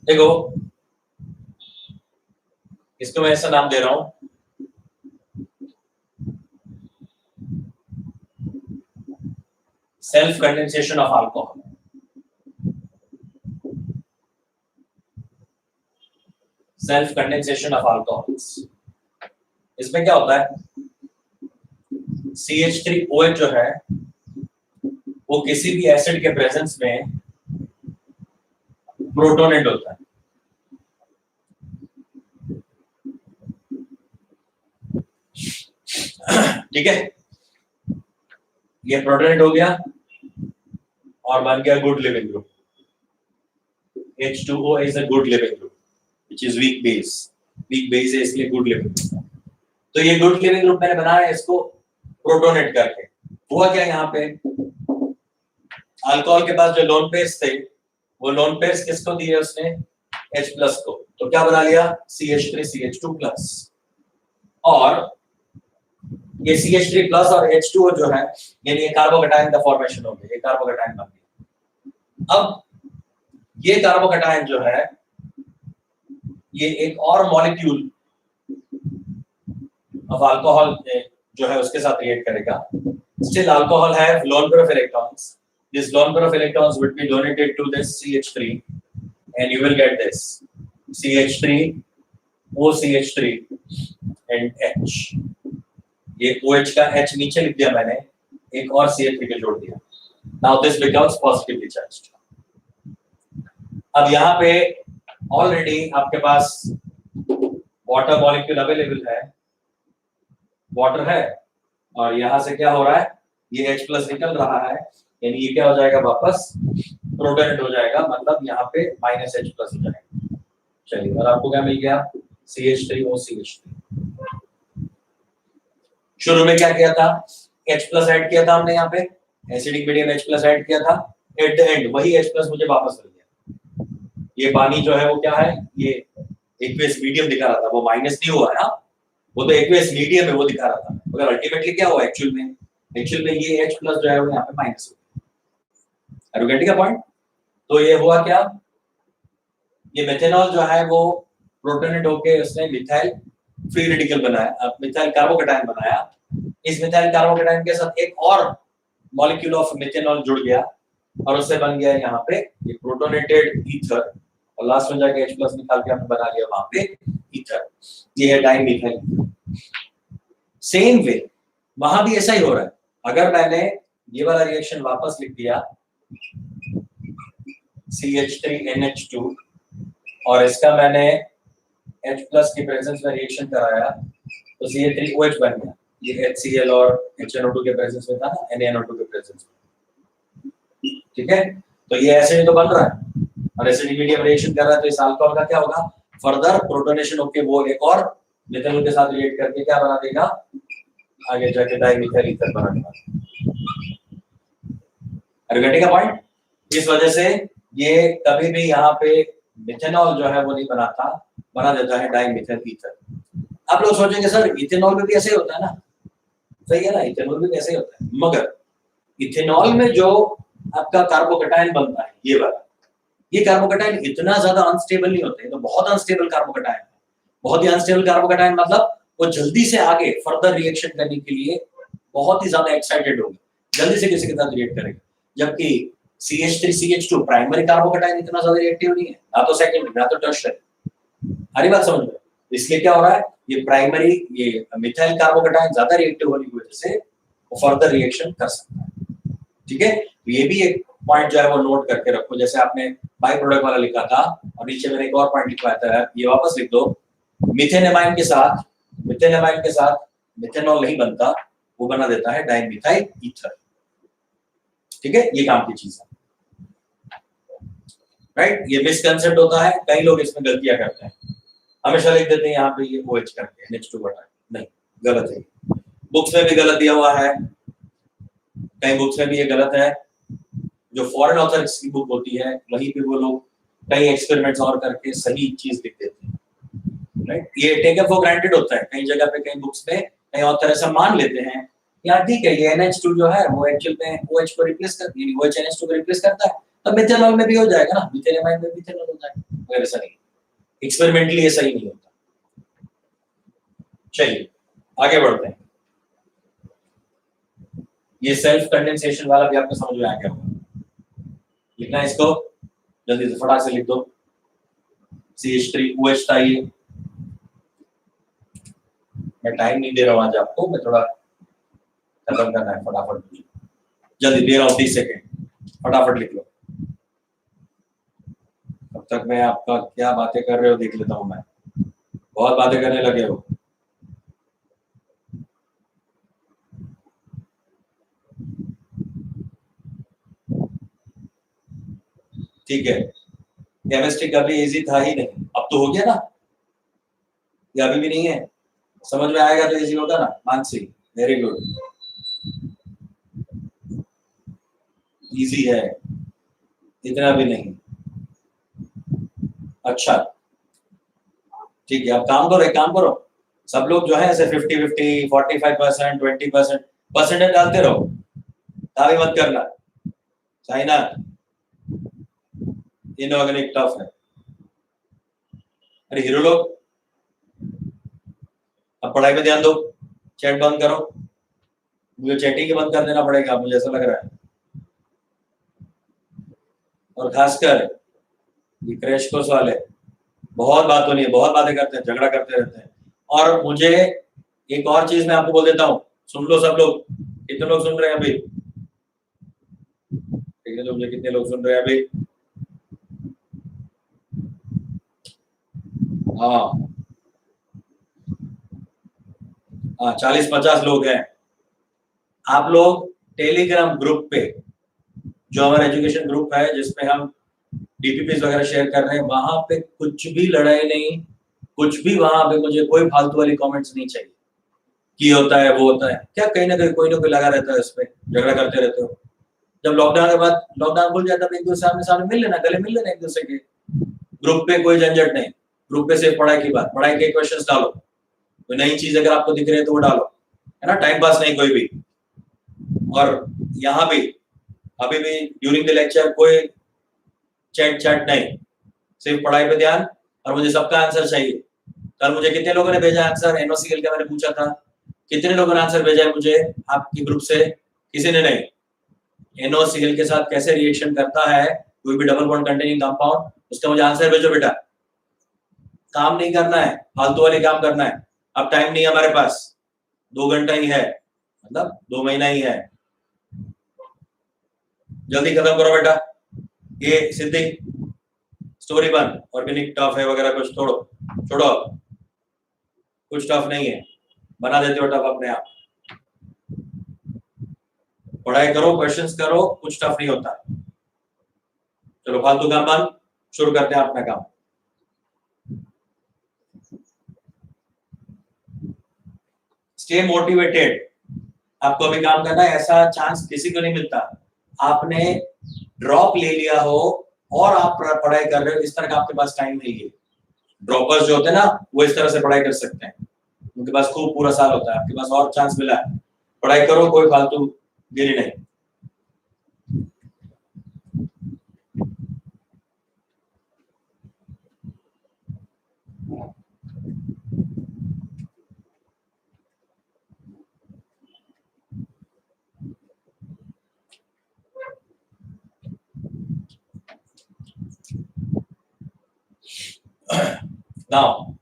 देखो इसको मैं ऐसा नाम दे रहा हूं, self condensation of alcohol. Self condensation of alcohols, इसमें क्या होता है, CH3OH जो है वो किसी भी एसिड के प्रेजेंस में प्रोटोनेट होता है। ठीक है, ये प्रोटोनेट हो गया और बन गया good leaving group. H2O is a good living group which is weak base। weak base है इसलिए good living group। तो ये गुड लिविंग ग्रुप मैंने बनाया इसको प्रोटोनेट करके। हुआ क्या, यहाँ पे अल्कोहल के पास जो लोन पेयर्स थे, वो लोन पेयर्स किसको दिए उसने, H+ को। तो क्या बना लिया, CH3CH2+। और ये CH3+ और H2O जो है, यानी ये कार्बोकैटायन का फॉर्मेशन हो गया, ये कार्बोकैटायन बन गया। अब ये कार्बोकैटायन जो है, ये एक और मॉलिक्यूल ऑफ अल्कोहल जो है उसके साथ रिएक्ट करेगा। Still alcohol have lone pair of electrons। This lone pair of electrons would be donated to this CH3 and you will get this CH3 OCH3 and H। ये OH का H नीचे लिख दिया मैंने, एक और CH3 के जोड़ दिया। Now this becomes positively charged। अब यहाँ पे ऑलरेडी आपके पास वाटर मॉलिक्यूल अवेलेबल है, वाटर है, और यहां से क्या हो रहा है, ये H+ निकल रहा है, यानी ये क्या हो जाएगा, वापस प्रोटोनेट हो जाएगा, मतलब यहाँ पे -H+ हो जाएगा। चलिए, और आपको क्या मिल गया, CH3OCH3। शुरू में क्या किया था, H+ ऐड किया था हमने यहाँ पे, एसिडिक मीडियम H+ ऐड किया था, एट द एंड वही H+ मुझे वापस मिल गया। ये पानी जो है वो क्या है, ये एक्वेस मीडियम दिखा रहा था, वो माइनस नहीं हुआ है ना, वो तो एक्वेस मीडियम है, वो दिखा रहा था, मगर अल्टीमेटली क्या हुआ एक्चुअल में ये H+ जो है वो यहाँ पे माइनस हो गया। Are you getting a point? तो ये हुआ क्या, ये मेथेनॉल जो है वो प्रोटोनेट होके उसने मिथाइल फ्री रेडिकल बनाया, मिथाइल कार्बोकैटायन बनाया। इस मिथाइल कार्बोकैटायन के साथ एक और मॉलिक्यूल ऑफ मिथेनॉल जुड़ गया और उससे बन गया यहाँ पे ये प्रोटोनेटेड ईथर, और लास्ट में जाके H+ निकाल के हमने बना लिया वहां पे ईथर। ये है डाइमीथाइल। सेम वे वहां भी ऐसा ही हो रहा है। अगर मैंने ये वाला रिएक्शन वापस लिख दिया CH3NH2 और इसका मैंने H+ की प्रेजेंस में रिएक्शन कराया तो CH3OH बन गया। ये HCl और HNO2 के प्रेजेंस में था ना, NaNO2 के प्रेजेंस में। ठीक है, तो ये एसिड तो बन रहा है और एसिडिक मीडियम रिएक्शन कर रहा है, तो इस अल्कोहल का क्या होगा, फर्दर प्रोटोनेशन होके वो एक और मिथेनॉल के साथ रिएक्ट करके क्या बना देगा, आगे जाके डाइमीथाइल ईथर बना देगा। Are you getting a point? इस वजह से ये कभी भी यहाँ पे मिथेनॉल जो है वो नहीं बनाता, बना देता है डाइमीथाइल ईथर। आप लोग सोचेंगे सर इथेनॉल में भी ऐसे ही होता है ना, सही है ना, इथेनॉल में भी ऐसे ही होता है, मगर इथेनॉल में जो आपका कार्बोकैटायन बनता है ये वाला, ये कार्बोकैटायन इतना ज्यादा अनस्टेबल नहीं होते, तो बहुत अनस्टेबल कार्बोकैटायन है। बहुत ही अनस्टेबल कार्बोकैटायन मतलब वो जल्दी से आगे फर्दर रिएक्शन करने के लिए बहुत ही ज्यादा एक्साइटेड होगा, जल्दी से किसी के साथ रिएक्ट करेगा। जबकि CH3CH2 प्राइमरी कार्बोकेटाइन इतना ज्यादा रिएक्टिव नहीं है, ना तो सेकेंडरी ना तो टर्शियरी। हरी बात समझ में? इसलिए क्या हो रहा है, ये प्राइमरी ये मिथाइल कार्बोकेटाइन ज्यादा रिएक्टिव होने की वजह से वो फर्दर रिएक्शन कर सकता है। ठीक है, तो ये भी एक पॉइंट जो है वो नोट करके रखो। जैसे आपने बाई प्रोडक्ट वाला लिखा था और नीचे मैंने एक और पॉइंट लिखवाया था, ये वापस लिख दो। मिथेनेमाइन के साथ मिथेनॉल नहीं बनता, वो बना देता है डाइमिथाइल ईथर। ठीक है, ये काम की चीज है, राइट। ये मिसकंसेप्ट होता है, कई लोग इसमें गलतियां करते हैं, हमेशा लिख देते हैं यहाँ पे ये OH करके H2 बटा, नहीं, गलत है। बुक्स में भी गलत दिया हुआ है, कई बुक्स में भी ये गलत है। जो फॉरेन ऑथर्स की बुक होती है वहीं पे वो लोग कई एक्सपेरिमेंट्स और करके सही चीज लिख देते हैं, राइट। ये टेकन फॉर ग्रांटेड होता है कई जगह पे, कई बुक्स में कई ऑथर ऐसा मान लेते हैं, यार ठीक है ये NH2 जो है वो एक्चुअल में OH को रिप्लेस कर, यानी OH NH2 को रिप्लेस करता है, तो मिथेनॉल में भी हो जाएगा ना, मिथेनेमाइन में मिथेनॉल हो जाएगा, मगर ऐसा नहीं, एक्सपेरिमेंटली ये सही नहीं होता। चलिए आगे बढ़ते हैं। ये सेल्फ कंडेंसेशन वाला भी आपको समझ में आ गया होगा, लिखना है इसको, जल्दी से फटाक से लिख दो। CH3OH था ये, मैं टाइम नहीं दे रहा हूं आज आपको, मैं थोड़ा खत्म करना है, फटाफट जल्दी दे रहा हूं, 30 सेकेंड, फटाफट लिख लो। तब तक मैं आपका क्या बातें कर रहे हो देख लेता हूं मैं, बहुत बातें करने लगे हो। ठीक है, केमिस्ट्री कभी इजी था ही नहीं, अब तो हो गया ना, या अभी भी नहीं है? समझ में आएगा तो इजी होगा ना। मानसी, वेरी गुड, इजी है, इतना भी नहीं। अच्छा ठीक है, अब काम करो, एक काम करो, सब लोग जो है ऐसे 50-50, 45%, 20% परसेंटेज डालते रहो, ताली मत करना। चाइना इनऑर्गेनिक टफ है। अरे हीरो लोग, अब पढ़ाई पे ध्यान दो, चैट बंद करो, मुझे चैटिंग ही बंद कर देना पड़ेगा, मुझे ऐसा लग रहा है। और खासकर ये क्रैश कोर्स वाले बहुत बात होनी है, बहुत बातें करते हैं, झगड़ा करते रहते हैं। और मुझे एक और चीज मैं आपको बोल देता हूँ, सुन लो सब लोग, कितने लोग सुन रहे हैं अभी? ठीक है, तो मुझे कितने लोग सुन रहे हैं अभी? हाँ हाँ, 40-50 लोग हैं। आप लोग टेलीग्राम ग्रुप पे, जो हमारा एजुकेशन ग्रुप है जिसमें हम DPPs वगैरह शेयर कर रहे हैं, वहां पे कुछ भी लड़ाई नहीं, कुछ भी, वहां पे मुझे कोई फालतू वाली कमेंट्स नहीं चाहिए कि होता है वो होता है क्या, कहीं ना कहीं कोई ना कोई लगा रहता है, उस पर झगड़ा करते रहते हो। जब लॉकडाउन के बाद लॉकडाउन खुल जाता है, एक दूसरे सामने सामने मिल लेना, गले मिल लेना एक दूसरे के। ग्रुप पे कोई झंझट नहीं, ग्रुप पे सिर्फ पढ़ाई की बात, पढ़ाई के क्वेश्चंस डालो, कोई नई चीज अगर आपको दिख रही है तो वो डालो, है ना, टाइम पास नहीं कोई भी। और यहाँ भी अभी भी ड्यूरिंग द लेक्चर कोई चैट चैट नहीं, सिर्फ पढ़ाई पे ध्यान, और मुझे सबका आंसर चाहिए। कल मुझे कितने लोगों ने भेजा आंसर NOCL का, मैंने पूछा था, कितने लोगों ने आंसर भेजा है मुझे आपके ग्रुप से? किसी ने नहीं। NOCL के साथ कैसे रिएक्शन करता है कोई भी डबल बॉन्ड कंटेनिंग कंपाउंड, उसका मुझे आंसर भेजो बेटा। काम नहीं करना है, फालतू वाले काम करना है। अब टाइम नहीं है हमारे पास, 2 घंटा ही है, मतलब 2 महीना ही है, जल्दी खत्म करो बेटा। ये सिद्धि स्टोरी बन, ऑर्गेनिक टफ है वगैरह कुछ छोड़ो, छोड़ो, कुछ टफ नहीं है, बना देते हो टफ अपने आप। पढ़ाई करो, क्वेश्चंस करो, कुछ टफ नहीं होता। चलो फालतू काम बंद, शुरू करते हैं अपना काम। स्टे मोटिवेटेड, आपको अभी काम करना है, ऐसा चांस किसी को नहीं मिलता। आपने ड्रॉप ले लिया हो और आप पढ़ाई कर रहे हो, इस तरह का आपके पास टाइम नहीं है। ड्रॉपर्स जो होते हैं ना, वो इस तरह से पढ़ाई कर सकते हैं, उनके पास खूब पूरा साल होता है, आपके पास और चांस मिला है, पढ़ाई करो, कोई फालतू गिरी नहीं। नाउ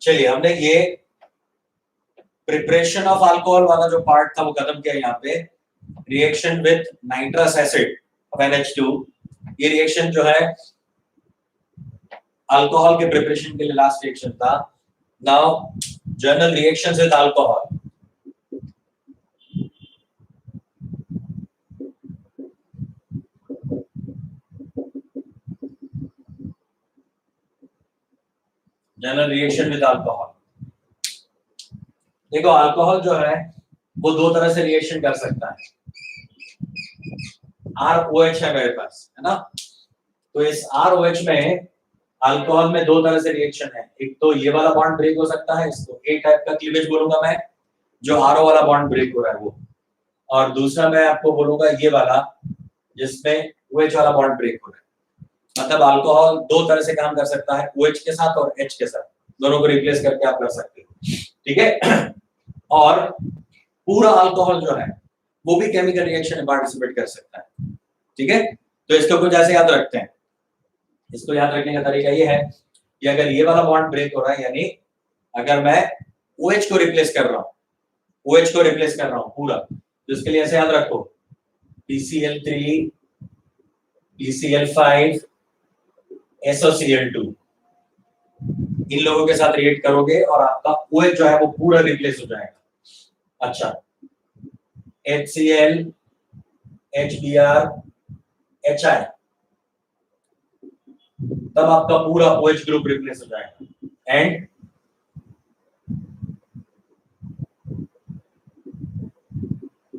चलिए हमने ये प्रिपरेशन ऑफ अल्कोहल वाला जो पार्ट था वो खत्म किया। यहाँ पे reaction with nitrous acid of NH2, ये रिएक्शन जो है अल्कोहल के प्रिपरेशन के लिए लास्ट रिएक्शन था। Now general reactions with alcohol, general reaction with alcohol. देखो अल्कोहल जो है वो दो तरह से रिएक्शन कर सकता है। ROH है मेरे पास, है ना। तो इस ROH में अल्कोहल में दो तरह से रिएक्शन है। एक तो ये वाला बॉन्ड ब्रेक हो सकता है, इसको A टाइप का क्लीवेज बोलूंगा मैं, जो RO वाला बॉन्ड ब्रेक हो रहा है वो। और दूसरा मैं आपको बोलूंगा ये वाला, जिसमें OH वाला बॉन्ड ब्रेक हो रहा है। मतलब अल्कोहल दो तरह से काम कर सकता है, OH के साथ और H के साथ, दोनों को रिप्लेस करके आप कर सकते हो, ठीक है। और पूरा अल्कोहल जो है वो भी केमिकल रिएक्शन में पार्टिसिपेट कर सकता है, ठीक है। तो इसको कुछ ऐसे याद रखते हैं। इसको याद रखने का तरीका ये है कि अगर ये वाला बॉन्ड ब्रेक हो रहा है, यानी अगर मैं OH को रिप्लेस कर रहा हूँ, OH को रिप्लेस कर रहा हूँ पूरा, तो इसके लिए ऐसे याद रखो PCl3 PCl5 SOCl2, इन लोगों के साथ रिएक्ट करोगे और आपका OH जो है वो पूरा रिप्लेस हो जाएगा। अच्छा, HCl HBr HI, तब आपका पूरा OH ग्रुप रिप्लेस हो जाएगा। एंड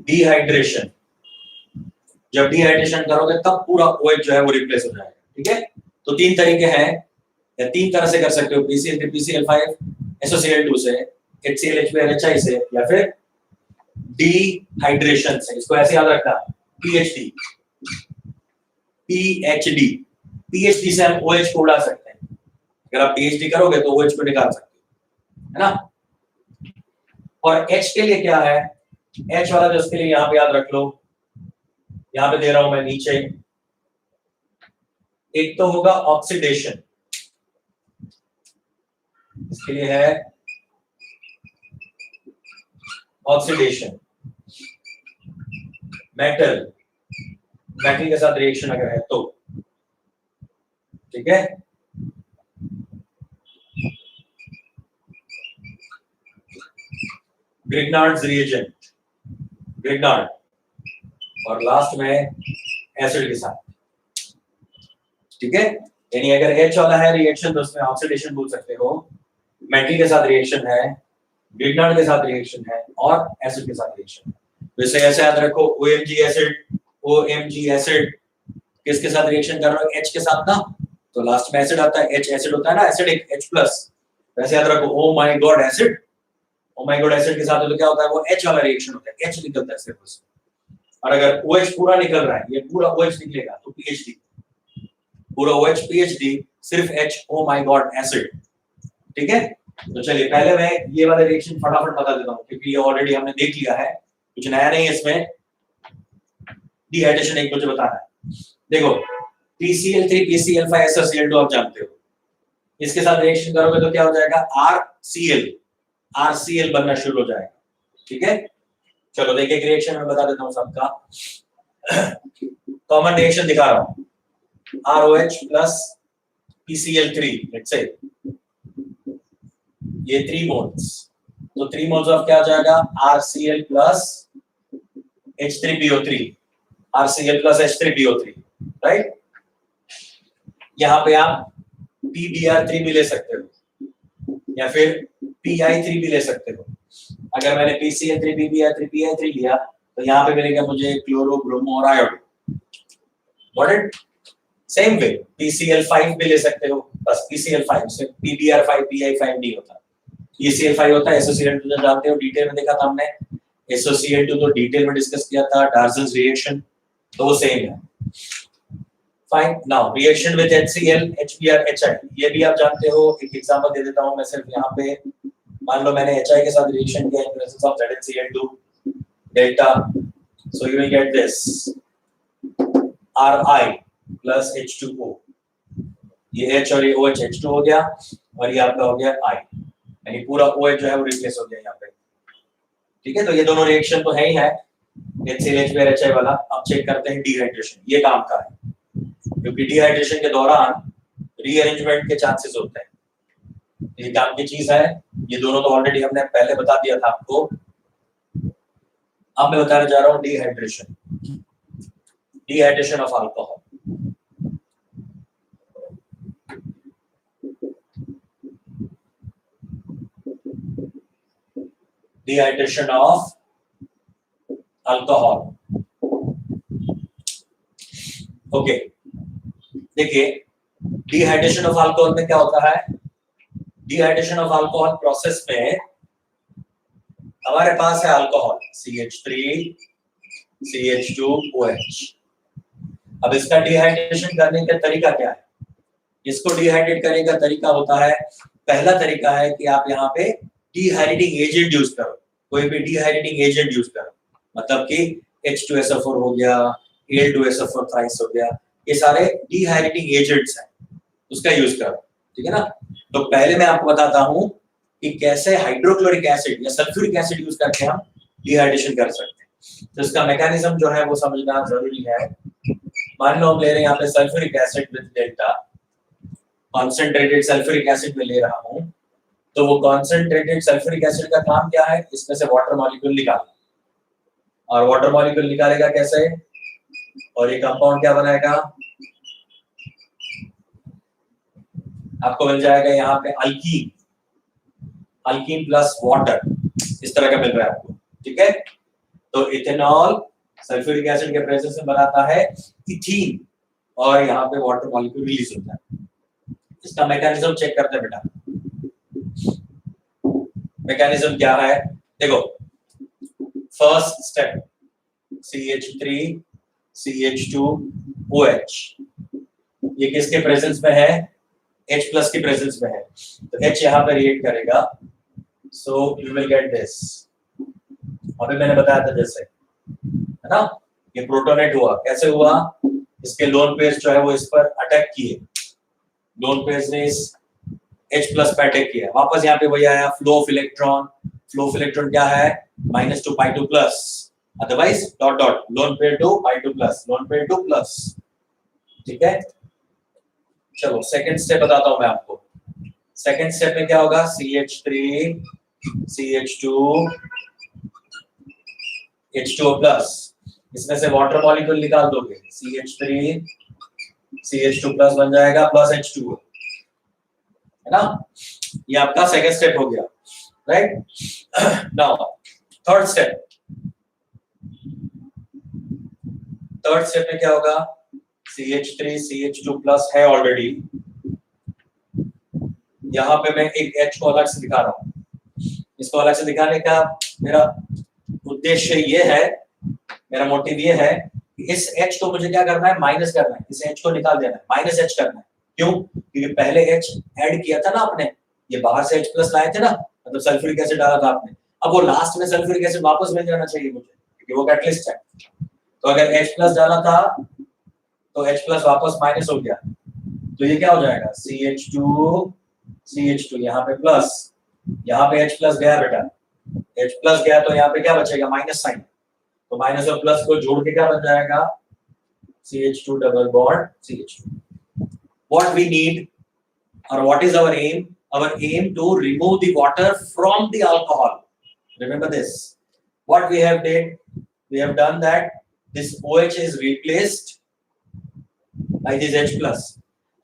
डिहाइड्रेशन, जब डिहाइड्रेशन करोगे तब पूरा OH जो है वो रिप्लेस हो जाएगा, ठीक है। तो तीन तरीके हैं, या तीन तरह से कर सकते हो, PCl3 PCl5 SOCl2 से, HCl HBr HI से, या फिर डिहाइड्रेशन से। इसको ऐसे याद रखना, PhD PhD से हम OH को उड़ा सकते हैं। अगर आप PhD करोगे तो OH को निकाल सकते हो, है ना। और H के लिए क्या है, H वाला जो उसके लिए यहाँ पे याद रख लो, यहाँ पे दे रहा हूं मैं नीचे। एक तो होगा ऑक्सीडेशन, इसके लिए है ऑक्सीडेशन, मेटल के साथ रिएक्शन अगर है तो, ठीक है। ग्रिग्नार्ड्स रिएजेंट, ग्रिग्नार्ड, और लास्ट में एसिड के साथ, ठीक है। यानी अगर H वाला है रिएक्शन तो उसमें ऑक्सीडेशन बोल सकते हो, मेटल के साथ रिएक्शन है, ग्रिग्नार्ड के साथ रिएक्शन है, और एसिड के साथ रिएक्शन है। तो इसे ऐसे याद रखो, OMG एसिड किसके साथ रिएक्शन कर रहा है, H के साथ ना, तो लास्ट में एसिड आता है, H एसिड होता है ना, एसिडिक H+। वैसे याद रखो oh my God acid, oh my God acid के साथ तो क्या होता है, वो H वाला रिएक्शन होता है, H निकलता है सिर्फ उसमें। और अगर OH पूरा निकल रहा है, ये पूरा OH निकलेगा तो PhD, पूरा OH PhD, सिर्फ H oh my God acid, ठीक है। तो चलिए पहले मैं ये वाला रिएक्शन फटाफट बता देता हूं, क्योंकि ये ऑलरेडी हमने देख लिया है, कुछ नया नहीं है इसमें। डिहाइड्रेशन एक मुझे बताना है। देखो PCl3 PCl5 SOCl2 आप जानते हो, इसके साथ रिएक्शन करोगे तो क्या हो जाएगा, RCl बनना शुरू हो जाएगा, ठीक है। चलो देखिए एक रिएक्शन में बता देता हूं सबका, कॉमन रिएक्शन दिखा रहा हूं, ROH plus PCl3, let's say ये 3 मोल्स, तो 3 मोल्स ऑफ क्या हो जाएगा, RCl plus H3PO3, RCl plus H3PO3, right. यहां पे आप PBr3 भी ले सकते हो या फिर PI3 भी ले सकते हो। अगर मैंने PCl3 PBr3 PI3 लिया तो यहाँ पे मिलेगा मुझे क्लोरो ब्रोमो और iodine. Got it. Same way PCl5 भी ले सकते हो, बस PCl5 से PBr5 PI5 नहीं होता, PCl5 होता है। SOCl2 तो जानते हो, डिटेल में देखा था हमने, SOCl2 तो डिटेल में डिस्कस किया था, डार्जन्स रिएक्शन, तो वो सेम है। Fine, now reaction with HCl HBr HI, ये भी आप जानते हो। एक एग्जांपल दे देता हूं मैं सिर्फ यहाँ पे, मान लो मैंने HI के साथ रिएक्शन किया in presence of ZnCl2 delta, so you will get this Ri plus H2O, ये H और ये OH H2 हो गया और ये आपका हो गया I, यानी पूरा OH जो है वो रिप्लेस हो गया यहाँ पे। ठीक है, तो ये दोनों रिएक्शन तो है ही है HCl वाला। अब चेक करते हैं डिहाइड्रेशन, ये काम का है, क्योंकि डिहाइड्रेशन के दौरान रीअरेंजमेंट के चांसेस होते हैं, ये काम की चीज है। ये दोनों तो ऑलरेडी हमने पहले बता दिया था आपको। अब मैं बताने जा रहा हूँ dehydration, dehydration of alcohol. Dehydration of alcohol. Okay, देखिए डिहाइड्रेशन ऑफ अल्कोहल में क्या होता है। डिहाइड्रेशन ऑफ अल्कोहल प्रोसेस में हमारे पास है अल्कोहल CH3 CH2OH। अब इसका डिहाइड्रेशन करने का तरीका क्या है। इसको डिहाइड्रेट करने का तरीका होता है, पहला तरीका है कि आप यहाँ पे डिहाइड्रेटिंग एजेंट यूज करो, कोई भी डिहाइड्रेटिंग एजेंट यूज करो, मतलब कि H2SO4 हो गया, Al2SO4 थ्राइस हो गया, ये सारे डिहाइड्रेटिंग एजेंट्स हैं, उसका यूज करो। ठीक है ना। तो पहले मैं आपको बताता हूँ कि कैसे हाइड्रोक्लोरिक एसिड या सल्फ्यूरिक एसिड यूज करके हम डिहाइड्रेशन कर सकते हैं। तो इसका मैकेनिज्म जो है वो समझना जरूरी है। मान लो हम ले रहे हैं यहाँ पे sulphuric acid with delta, concentrated sulphuric acid में ले रहा हूँ, तो वो कॉन्सेंट्रेटेड सल्फ्यूरिक एसिड का काम क्या है, इसमें से वाटर मॉलिक्यूल निकालना। और वाटर मॉलिक्यूल निकालेगा कैसे, और ये कंपाउंड क्या बनाएगा, आपको मिल जाएगा यहाँ पे अल्कीन, अल्कीन प्लस वाटर, इस तरह का मिल रहा है आपको। ठीक है, तो इथेनॉल सल्फ्यूरिक एसिड के प्रेजेंस में बनाता है इथीन, और यहाँ पे वाटर मॉलिक्यूल रिलीज होता है। इसका मैकेनिज्म चेक करते हैं बेटा। मैकेनिज्म क्या है, देखो फर्स्ट स्टेप CH3 CH2OH, ये किसके प्रेजेंस में है, H प्लस के प्रेजेंस में है, तो H यहाँ पे रिएक्ट करेगा, so you will get this. अभी मैंने बताया था जैसे, है ना, ये प्रोटोनेट हुआ, कैसे हुआ, इसके लोन पेयर्स जो है वो इस पर अटैक किए, लोन पेयर्स ने इस H प्लस पे अटैक किया, वापस यहाँ पे वही आया flow of electron. Flow of electron क्या है, -2 pi2 plus, otherwise dot dot lone pair to pi2 plus, lone pair to plus. ठीक है, चलो सेकंड स्टेप बताता हूं मैं आपको। सेकंड स्टेप में क्या होगा, CH3 CH2 H2O प्लस, इसमें से वाटर मॉलिक्यूल निकाल दोगे, CH3 CH2 प्लस बन जाएगा प्लस H2O, है ना। ये आपका सेकंड स्टेप हो गया, right. Now third step, third step में क्या होगा, CH3 CH2 प्लस है ऑलरेडी, यहाँ पे मैं एक H को अलग से दिखा रहा हूँ। इसको अलग से दिखाने का मेरा उद्देश्य ये है, मेरा मोटिव ये है कि इस H को मुझे क्या करना है, माइनस करना है, इस H को निकाल देना है, माइनस H करना है। क्यों, क्योंकि पहले H ऐड किया था ना आपने, ये बाहर से H प्लस लाए थे ना, मतलब सल्फ्यूरिक एसिड डाला था आपने, अब वो लास्ट में सल्फ्यूरिक एसिड वापस मिल जाना चाहिए मुझे, क्योंकि वो कैटलिस्ट है। तो अगर H प्लस डाला था तो H प्लस वापस माइनस हो गया, तो ये क्या हो जाएगा, CH2 यहाँ पे प्लस, यहाँ पे H प्लस गया बेटा, H प्लस गया तो यहाँ पे क्या बचेगा, माइनस साइन, तो माइनस और प्लस को जोड़ के क्या बन जाएगा, CH2 double bond CH2। What we need or what is our aim? Our aim to remove the water from the alcohol. Remember this. What we have did, we have done that this OH is replaced by this H plus.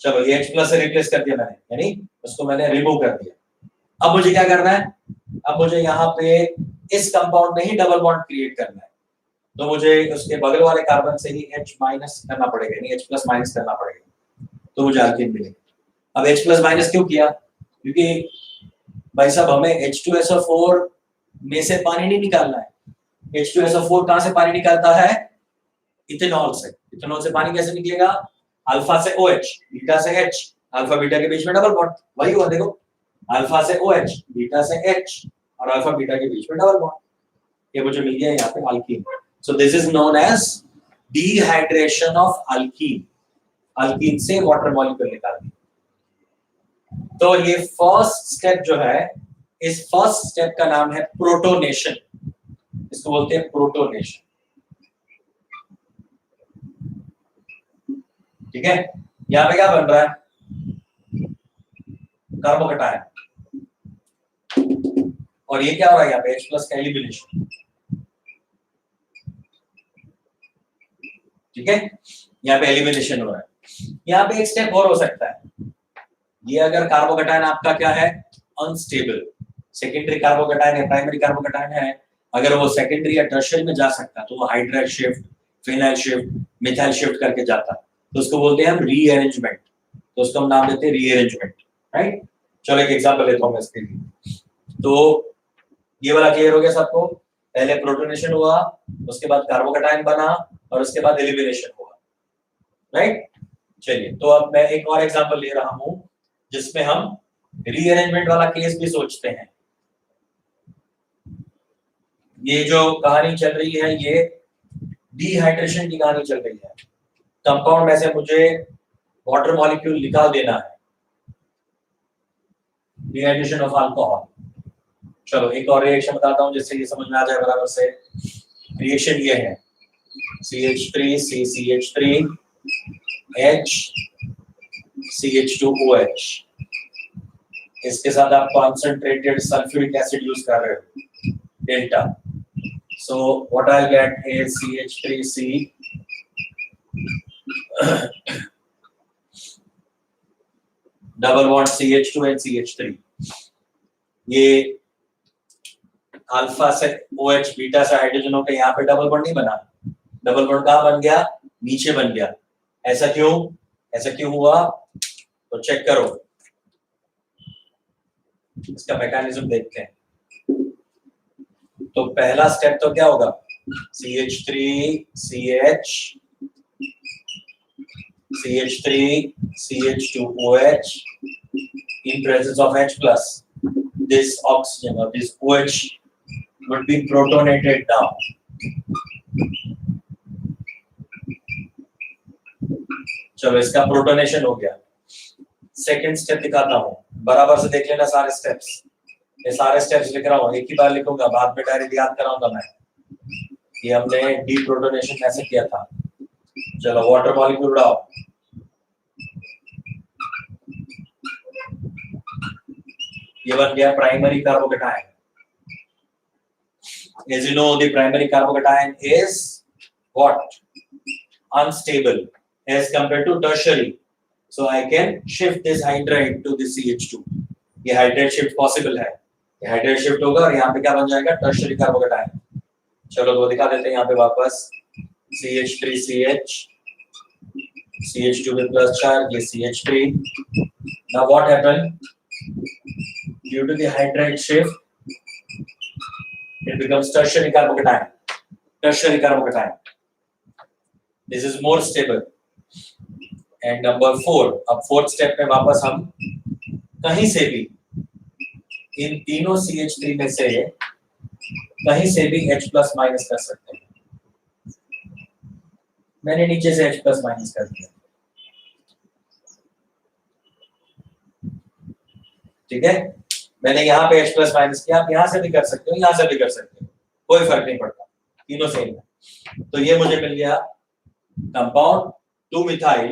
चलो ये H plus से replace कर दिया मैंने, यानी उसको मैंने remove कर दिया। अब मुझे क्या करना है, अब मुझे यहाँ पे इस कंपाउंड में ही डबल बॉन्ड क्रिएट करना है, तो मुझे उसके बगल वाले कार्बन से ही H माइनस करना पड़ेगा, यानी H प्लस माइनस करना पड़ेगा, तो मुझे अल्कीन मिलेगा। अब H प्लस माइनस क्यों किया, क्योंकि भाई साहब हमें H2SO4 में से पानी नहीं निकालना है। H2SO4 कहां से पानी निकालता है, इथेनॉल से। इथेनॉल से पानी कैसे निकलेगा, अल्फा से OH, बीटा से H, अल्फा बीटा के बीच में डबल बॉन्ड, वही हुआ देखो, अल्फा से OH, बीटा से H और अल्फा बीटा के बीच में डबल बॉन्ड, ये मुझे मिल गया यहाँ पे alkene. So this is known as dehydration of alkene, alkene से वाटर मॉलिक्यूल निकालना। तो ये फर्स्ट स्टेप जो है, इस फर्स्ट स्टेप का नाम है प्रोटोनेशन, इसको बोलते हैं प्रोटोनेशन। ठीक है, यहां पे क्या बन रहा है, कार्बोकैटायन, और ये क्या हो रहा है यहाँ पे, H+ का एलिमिनेशन। ठीक है, यहाँ पे एलिमिनेशन हो रहा है। यहाँ पे एक स्टेप और हो सकता है, ये अगर कार्बोकैटायन आपका क्या है, अनस्टेबल, सेकेंडरी कार्बोकैटायन है, प्राइमरी कार्बोकैटायन है, अगर वो सेकेंडरी या टर्शियरी में जा सकता तो वो hydride shift, phenyl shift, methyl shift करके जाता, तो उसको बोलते हैं हम रीअरेंजमेंट, तो उसको हम नाम देते हैं रीअरेंजमेंट, राइट। चलो एक एग्जांपल लेता हूं मैं इसके लिए। तो ये वाला क्लियर हो गया सबको, पहले प्रोटोनेशन हुआ, उसके बाद कार्बोकैटायन बना, और उसके बाद एलिमिनेशन हुआ, राइट। चलिए, तो अब मैं एक और एग्जांपल ले रहा हूं जिसमें हम रीअरेंजमेंट वाला केस भी सोचते हैं। ये जो कहानी चल रही है, ये डिहाइड्रेशन की कहानी चल रही है। कंपाउंड में से मुझे वाटर मॉलिक्यूल निकाल देना है, डिहाइड्रेशन ऑफ अल्कोहल। चलो एक और रिएक्शन बताता हूं जिससे ये समझ में आ जाए बराबर से। रिएक्शन ये है CH3CCH3 H CH2OH, इसके साथ आप कॉन्सेंट्रेटेड सल्फ्यूरिक एसिड यूज कर रहे हो, delta. So what I get is CH3C double bond CH2 and CH3। ये अल्फा से OH, बीटा से हाइड्रोजन होकर यहाँ पे डबल बॉन्ड नहीं बना, डबल बॉन्ड कहाँ बन गया, नीचे बन गया। ऐसा क्यों, ऐसा क्यों हुआ, तो चेक करो, इसका मैकेनिज्म देखते हैं। तो पहला स्टेप तो क्या होगा, CH3CH CH3 CH2OH in presence of H+, this oxygen or this OH would be protonated now. चलो इसका प्रोटोनेशन हो गया। सेकंड स्टेप दिखाता हूँ, बराबर से देख लेना सारे स्टेप्स, ये सारे स्टेप्स लिख रहा हूँ, एक ही बार लिखूंगा, बाद में डायरेक्ट याद कराऊंगा मैं। ये हमने डीप्रोटोनेशन कैसे किया था। चलो वाटर मॉलिक्यूल उड़ाओ, ये बन गया primary carbocation. As you know, the primary carbocation is what? Unstable as compared to tertiary. So I can shift this hydride to the CH2. ये hydride shift possible है, ये hydride shift होगा और यहाँ पे क्या बन जाएगा, tertiary carbocation। चलो तो दिखा देते हैं यहाँ पे वापस, CH3CH, CH2 with plus charge, ये CH3। Now what happened? Due to the hydride shift, it becomes tertiary carbocation. Tertiary carbocation. This is more stable. And number 4, अब fourth step में वापस हम कहीं से भी इन तीनों CH3 में से कहीं से भी H+ माइनस कर सकते हैं। मैंने नीचे से H+ माइनस कर दिया, ठीक है। मैंने यहाँ पे H+ माइनस किया, आप यहाँ से भी कर सकते हो, यहाँ से भी कर सकते हो, कोई फर्क नहीं पड़ता, तीनों सेम है। तो ये मुझे मिल गया compound two methyl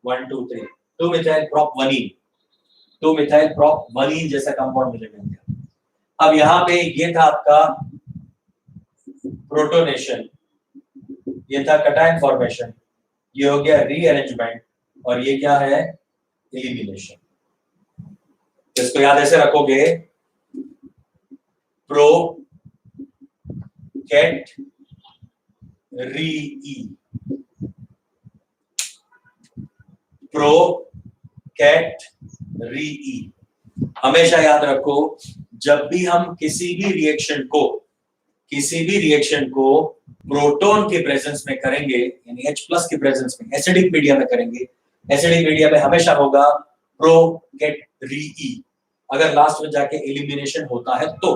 1,2,3, two methyl prop 1ene, two methyl prop 1ene जैसा कंपाउंड मुझे मिल गया। अब यहाँ पे ये था आपका प्रोटोनेशन, ये था कैटायन फॉर्मेशन, ये हो गया रीअरेंजमेंट, और ये क्या है, एलिमिनेशन। इसको याद ऐसे रखोगे, प्रो कैट री, प्रो कैट री। हमेशा याद रखो, जब भी हम किसी भी रिएक्शन को प्रोटॉन के प्रेजेंस में करेंगे, यानी H+ के प्रेजेंस में, एसिडिक मीडिया में करेंगे, एसिडिक मीडिया में हमेशा होगा प्रो कैट री। अगर लास्ट में जाके एलिमिनेशन होता है तो,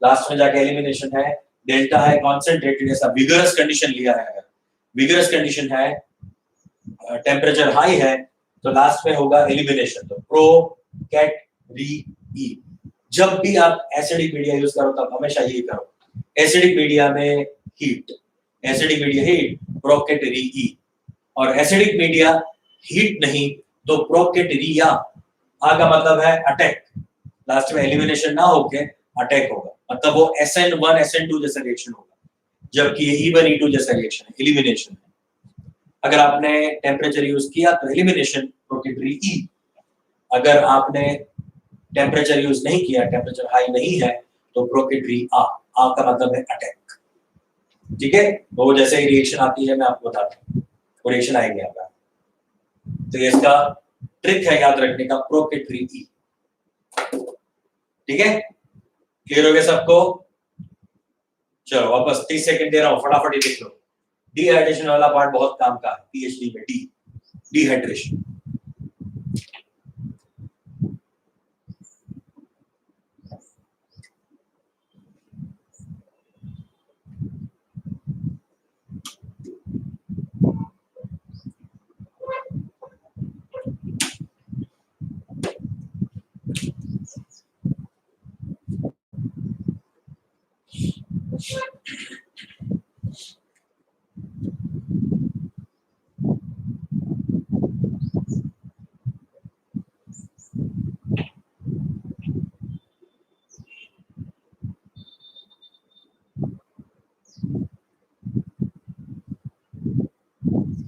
लास्ट में जाके एलिमिनेशन है, डेल्टा है, कॉन्सेंट्रेटेड, ऐसा विगरस कंडीशन लिया है, अगर विगरस कंडीशन है, टेम्परेचर हाई है, तो लास्ट में होगा एलिमिनेशन। तो प्रो कैट री ई। जब भी आप एसिडिक मीडिया यूज करो तब हमेशा यही करो, एसिडिक मीडिया में हीट, एसिडिक मीडिया हीट, प्रोकेट री ई। और एसिडिक मीडिया हीट नहीं तो प्रोकेट री आ का मतलब है अटैक, लास्ट में एलिमिनेशन ना होके अटैक होगा, मतलब वो SN1 SN2 जैसा रिएक्शन होगा, जबकि ये E1 E2 जैसा रिएक्शन है, एलिमिनेशन है। अगर आपने टेम्परेचर यूज किया तो एलिमिनेशन प्रोकेटरी E, अगर आपने टेम्परेचर यूज नहीं किया, टेम्परेचर हाई नहीं है तो प्रोकेटरी आ का मतलब है अटैक। ठीक है, वो जैसे ही रिएक्शन आती है मैं आपको बताता हूँ, वो रिएक्शन आएगी आपका। तो ये इसका ट्रिक है याद रखने का, प्रोकेटरी E। ठीक है, क्लियर हो गया सबको? चलो वापस 30 सेकंड दे रहा हूं, फटाफट ही देख लो। डिहाइड्रेशन वाला पार्ट बहुत काम का है पीएचडी में, डिहाइड्रेशन।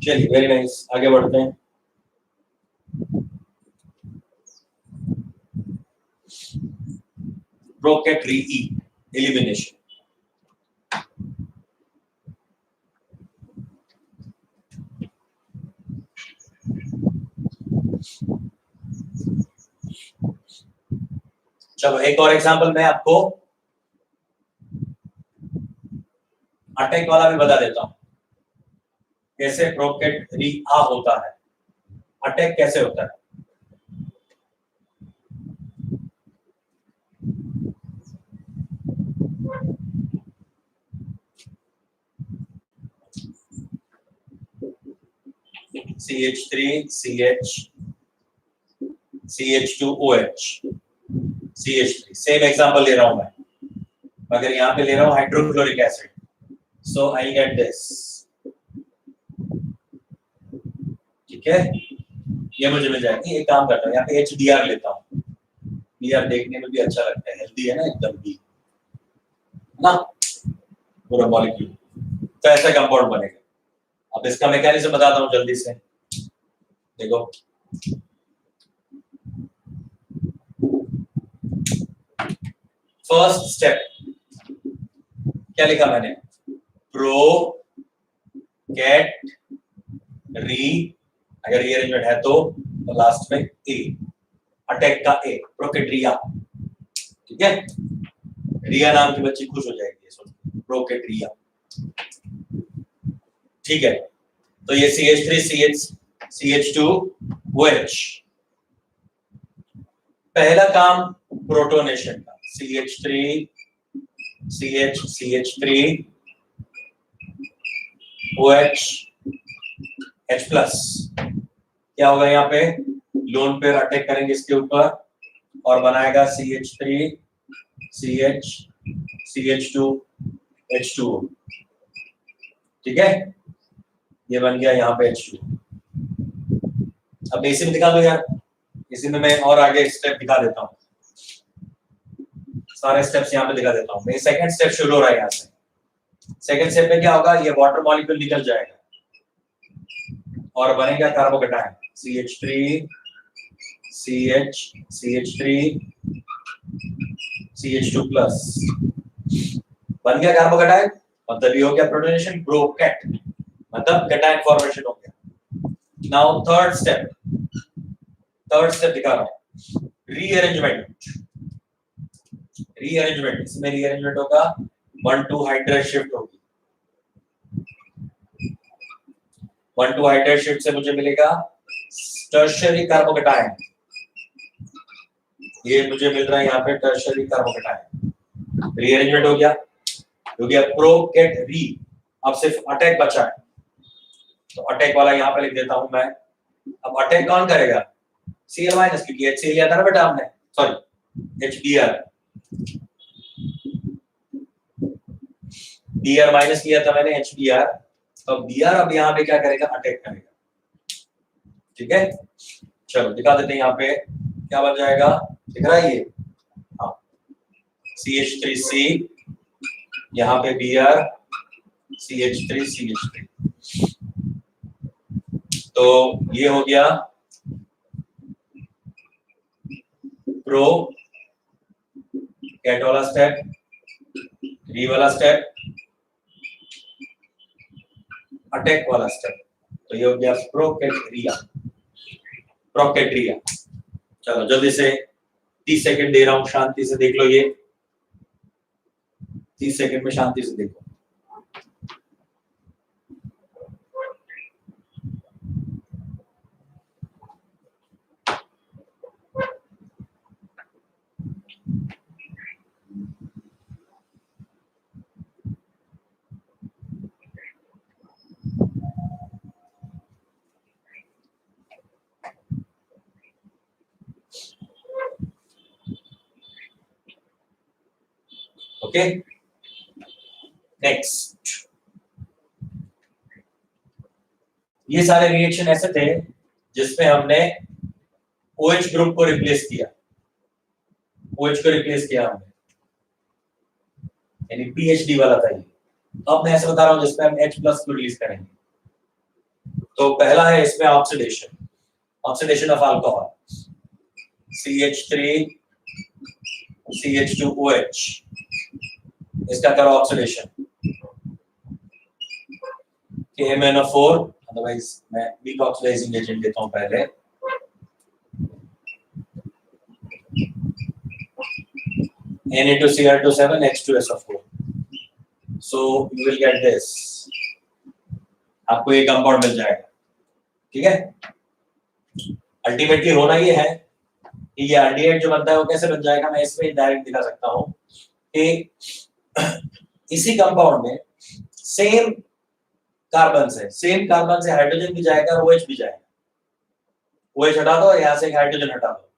चलिए वेरी नाइस, आगे बढ़ते हैं। प्रोकेटरी ई एलिमिनेशन। चलो एक और एग्जांपल मैं आपको अटैक वाला भी बता देता हूं, कैसे प्रोकेटरी आ होता है, अटैक कैसे होता है। CH3 CH CH2OH CH3, same example ले रहा हूं मैं, मगर यहां पे ले रहा हूं hydrochloric acid, so I get this. ठीक है, ये मुझे मिल जाएगी। एक काम करता हूं, यहाँ पे HDR लेता हूं, डीआर देखने में भी अच्छा लगता है, हेल्दी है ना एकदम भी, ना पूरा मॉलिक्यूल, तो ऐसा कंपाउंड बनेगा। अब इसका मैकेनिज्म बताता हूं जल्दी से, देखो फर्स्ट स्टेप क्या लिखा मैंने, प्रो कैट री, अगर ये अरेंजमेंट है तो लास्ट में ए, अटैक का ए, प्रोकेट्रिया। ठीक है, रिया नाम की बच्ची खुश हो जाएगी, प्रोकेट्रिया। ठीक है, तो ये CH3 CH2OH, पहला काम प्रोटोनेशन का, CH3 CH3 OH H plus, क्या होगा यहाँ पे, लोन पेयर अटैक करेंगे इसके ऊपर और बनाएगा CH3 CH CH2 H2O। ठीक है, ये बन गया यहाँ पे H2। अब इसी में दिखा दो यार, इसी में मैं और आगे स्टेप दिखा देता हूँ, सारे स्टेप्स यहाँ पे दिखा देता हूँ। मैं सेकंड स्टेप शुरू हो रहा है यहाँ से। सेकंड स्टेप में क्या होगा, ये वाटर मॉलिक्यूल निकल जाएगा और बनेगा carbocation CH3 CH CH3 CH2 plus, बन गया कार्बोकेटायन, मतलब ये हो गया प्रोटोनेशन, प्रोकेट मतलब कैटायन फॉर्मेशन हो गया। नाउ थर्ड स्टेप दिखा रहा हूं, रीअरेंजमेंट। इसमें रीअरेंजमेंट होगा, 1,2 हाइड्रेट शिफ्ट होगी, 1,2 हाइड्रेट शिफ्ट से मुझे मिलेगा टर्शियरी कार्बोकेटायन, ये मुझे मिल रहा है यहाँ पे टर्शियरी कार्बोकेटायन, रीअरेंजमेंट हो गया प्रोकेट री। अब सिर्फ अटैक बचा है, तो अटैक वाला यहाँ पे लिख देता हूं मैं। अब अटैक कौन करेगा, Cl माइनस, क्योंकि HCl लिया था ना बेटा हमने, सॉरी HBr, Br माइनस लिया था मैंने HBr, तो Br अब यहाँ पे क्या करेगा, अटैक करेगा, ठीक है। चलो दिखा देते हैं यहाँ पे क्या बन जाएगा, दिख रहा है ये, हाँ CH3C, यहाँ पे Br CH3CH3, तो ये हो गया प्रो कैट वाला स्टेप, री वाला स्टेप, अटैक वाला स्टेप, तो ये हो गया प्रोकैटरिया, प्रोकैटरिया। चलो जल्दी से 30 सेकंड दे रहा हूं, शांति से देख लो, ये 30 सेकंड में शांति से देखो। ओके, नेक्स्ट, ये सारे रिएक्शन ऐसे थे जिसमें हमने OH ग्रुप को रिप्लेस किया, OH को रिप्लेस किया हमने, यानी PHD वाला था ये। अब मैं ऐसे बता रहा हूं जिसमें हम H प्लस को रिलीज करेंगे। तो पहला है इसमें oxidation, oxidation of alcohol, CH3 CH2OH, इसका करो ऑक्सीडेशन, KMnO4, अदरवाइज मैं वीक ऑक्सीडाइजिंग एजेंट देता हूं पहले, Na2Cl27 H2SO4, so you will get this, आपको ये कंपाउंड मिल जाएगा, ठीक है। अल्टीमेटली होना ये है कि ये आरडीएट जो बनता है वो कैसे बन जाएगा, मैं इसमें डायरेक्ट दिखा सकता हूं कि इसी कंपाउंड में सेम कार्बन से हाइड्रोजन भी जाएगा और OH भी जाएगा, OH हटा दो और यहाँ से एक हाइड्रोजन हटा दो,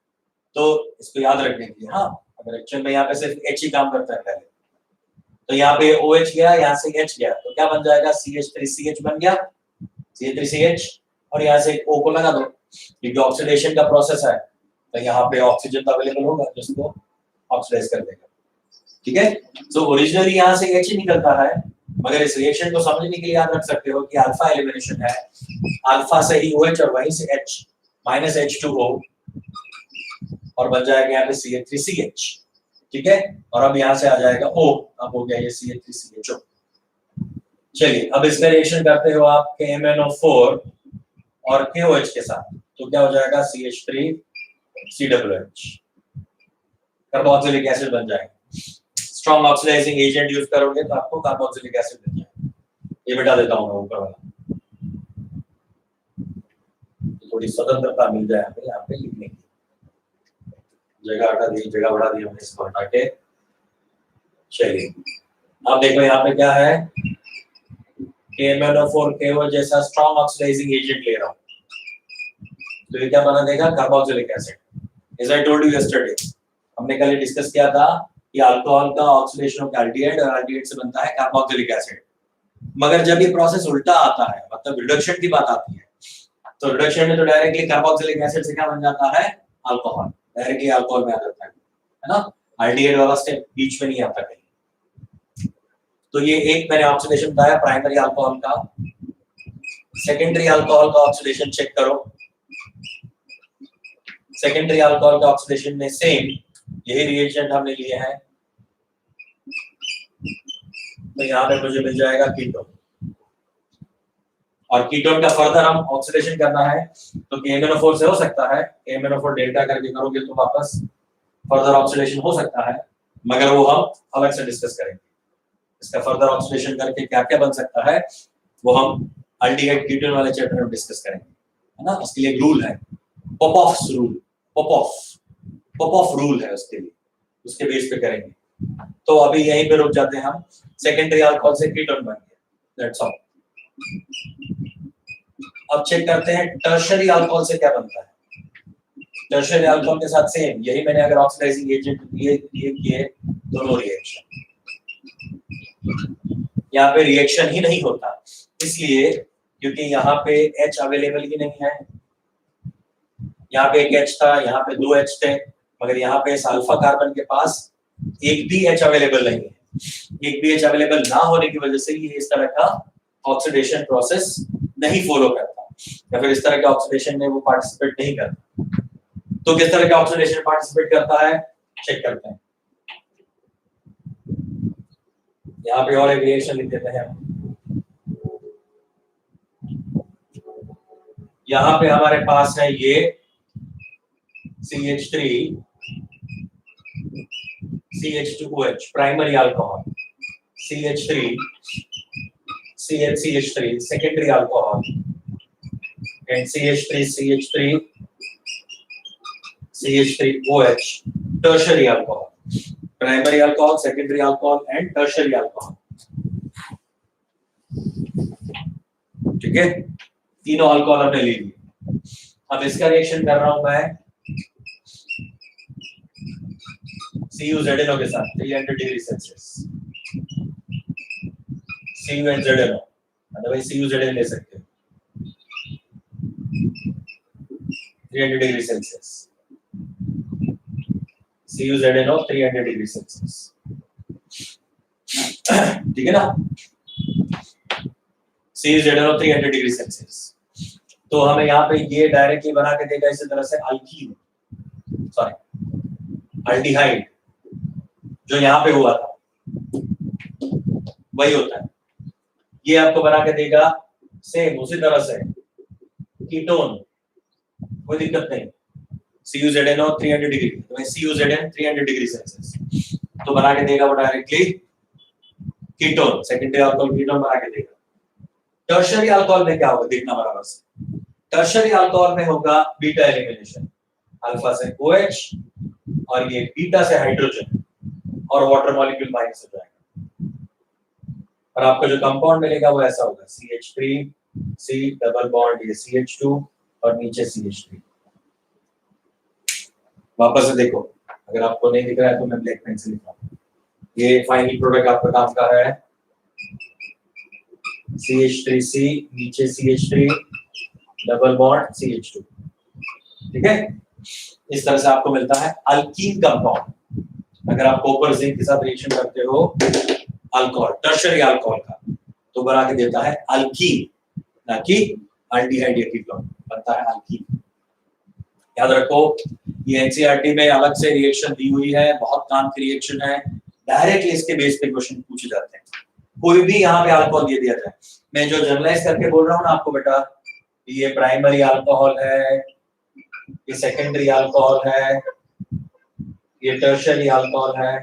तो इसको याद रखने के लिए, हाँ अगर एक्चुअल में यहाँ पे सिर्फ H ही काम करता है पहले, तो यहाँ पे OH गया, यहाँ से H गया, तो क्या बन जाएगा, CH3CH बन गया, CH3CH, और यहाँ से O को लगा दो, क्योंकि ऑक्सीडेशन का प्रोसेस है, तो यहाँ पे ऑक्सीजन तो अवेलेबल होगा जिसको ऑक्सीडाइज कर देगा, ठीक है। सो ओरिजिनली यहाँ से H ही निकलता है, मगर इस रिएक्शन को समझने के लिए याद रख सकते हो कि अल्फा एलिमिनेशन है, अल्फा से ही OH और वहीं से H माइनस H2O, और बन जाएगा यहाँ पे CH3CH, ठीक है। और अब यहाँ से आ जाएगा O, अब हो गया ये CH3CHO। चलिए अब इसका रिएक्शन करते हो आप KMnO4 और KOH के साथ, तो क्या हो जाएगा, CH3COOH, कार्बोक्सिलिक एसिड बन जाएगा। स्ट्रॉन्ग ऑक्सीडाइजिंग एजेंट यूज करोगे तो आपको कार्बोक्सिलिक एसिड मिल जाएगा, ये बिठा देता हूं मैं ऊपर वाला, तो थोड़ी स्वतंत्रता मिल जाए हमें यहाँ पे लिखने की, जगह हटा दी, जगह बढ़ा दी हमने इसको हटा के। चलिए अब देखो यहाँ पे क्या है, KMnO4 KOH जैसा स्ट्रॉन्ग ऑक्सीडाइजिंग एजेंट ले रहा हूँ, तो ये क्या बना देगा, carboxylic acid. As I told you yesterday, हमने कल डिस्कस किया था कि अल्कोहल का ऑक्सीडेशन ऑफ एल्डिहाइड और एल्डिहाइड से बनता है कार्बोक्सिलिक एसिड, मगर जब ये प्रोसेस उल्टा आता है, मतलब रिडक्शन की बात आती है, तो रिडक्शन में तो डायरेक्टली कार्बोक्सिलिक एसिड से क्या बन जाता है, अल्कोहल, डायरेक्टली अल्कोहल में आ जाता है ना, एल्डिहाइड वाला स्टेप बीच में नहीं आता कहीं। तो ये एक मैंने ऑक्सीडेशन बताया प्राइमरी अल्कोहल का, सेकेंडरी अल्कोहल का ऑक्सीडेशन चेक करो, सेकेंडरी अल्कोहल का ऑक्सीडेशन में सेम यही रिएजेंट हमने लिए हैं, तो यहाँ पे मुझे मिल जाएगा कीटोन, और कीटोन का फर्दर हम ऑक्सीडेशन करना है तो KMnO4 से हो सकता है, KMnO4 डेल्टा करके करोगे तो वापस फर्दर ऑक्सीडेशन हो सकता है, मगर वो हम अलग से डिस्कस करेंगे, इसका फर्दर ऑक्सीडेशन करके क्या क्या बन सकता है वो हम अल्डिहाइड कीटोन वाले चैप्टर में डिस्कस करेंगे, है ना। उसके लिए रूल है, पॉपॉफ्स रूल, पॉपॉफ रूल है उसके लिए, उसके बेस पे करेंगे। तो अभी यहीं पे रुक जाते हैं हम, सेकेंडरी अल्कोहल से कीटोन बन गया, दैट्स ऑल। अब चेक करते हैं टर्शियरी अल्कोहल से क्या बनता है, टर्शियरी अल्कोहल के साथ सेम, यही मैंने अगर ऑक्सीडाइजिंग एजेंट ये किए दोनों रिएक्शन, यहाँ पे रिएक्शन ही नहीं होता, इसलिए क्योंकि यहाँ पे H अवेलेबल ही नहीं है। यहाँ पे एक H था, यहाँ पे 2 H थे, मगर यहाँ पे इस अल्फा कार्बन के पास एक भी H अवेलेबल नहीं है। एक भी H अवेलेबल ना होने की वजह से ये इस तरह का ऑक्सीडेशन प्रोसेस नहीं फॉलो करता, या फिर इस तरह के ऑक्सीडेशन में वो पार्टिसिपेट नहीं करता। तो किस तरह का ऑक्सीडेशन पार्टिसिपेट करता है चेक करते हैं। यहाँ पे और एक रिएक्शन लिख देते हैं। यहाँ पे हमारे पास है ये CH3 CH2OH primary alcohol, CH3 CH3 secondary alcohol, and CH3OH tertiary alcohol. Primary alcohol, secondary alcohol and tertiary alcohol, ठीक है, तीनों अल्कोहल हमने ले लिए। अब इसका रिएक्शन कर रहा हूं मैं CuZNO के साथ 300 degree Celsius, Cu and ZNO, otherwise CuZN ले सकते हो 300 degree Celsius, CuZNO 300 degree Celsius, ठीक है ना, CuZNO 300 डिग्री सेल्सियस। तो हमें यहाँ पे ये डायरेक्टली बना के देगा इसी तरह से अल्कीन, सॉरी अल्डिहाइड, जो यहाँ पे हुआ था वही होता है, ये आपको बना के देगा सेम उसी तरह से कीटोन, कोई दिक्कत नहीं। CuZNO 300 डिग्री, तो CuZN 300 डिग्री सेल्सियस, तो बना के देगा वो directly ketone, secondary alcohol ketone बना के देगा। टर्शियरी अल्कोहल में क्या होगा देखना बराबर से। टर्शियरी अल्कोहल में होगा बीटा एलिमिनेशन, अल्फा से OH और ये बीटा से हाइड्रोजन और वाटर मॉलिक्यूल माइनस हो जाएगा, और आपको जो कंपाउंड मिलेगा वो ऐसा होगा CH3C डबल बॉन्ड ये CH2 और नीचे CH3। वापस से देखो, अगर आपको नहीं दिख रहा है तो मैं ब्लैक पेन से लिखा हूं। ये फाइनल प्रोडक्ट आपका काम कर रहा है CH3C नीचे CH3 डबल बॉन्ड CH2, ठीक है। इस तरह से आपको मिलता है अल्कीन कंपाउंड। अगर आप कॉपर जिंक के साथ रिएक्शन करते हो अल्कोहल, टर्शियरी अल्कोहल का, तो बना के देता है अल्कीन, ना कि एल्डिहाइड या कीटोन, बनता है अल्कीन। याद रखो, ये एनसीईआरटी में अलग से रिएक्शन दी हुई है, बहुत काम की रिएक्शन है, डायरेक्टली इसके बेस पे क्वेश्चन पूछे जाते हैं। कोई भी यहाँ पे अल्कोहल दे दिया जाए, मैं जो जनरलाइज करके बोल रहा हूँ ना आपको बेटा, ये प्राइमरी अल्कोहल है, ये सेकेंडरी अल्कोहल है, ये टर्शियरी अल्कोहल है,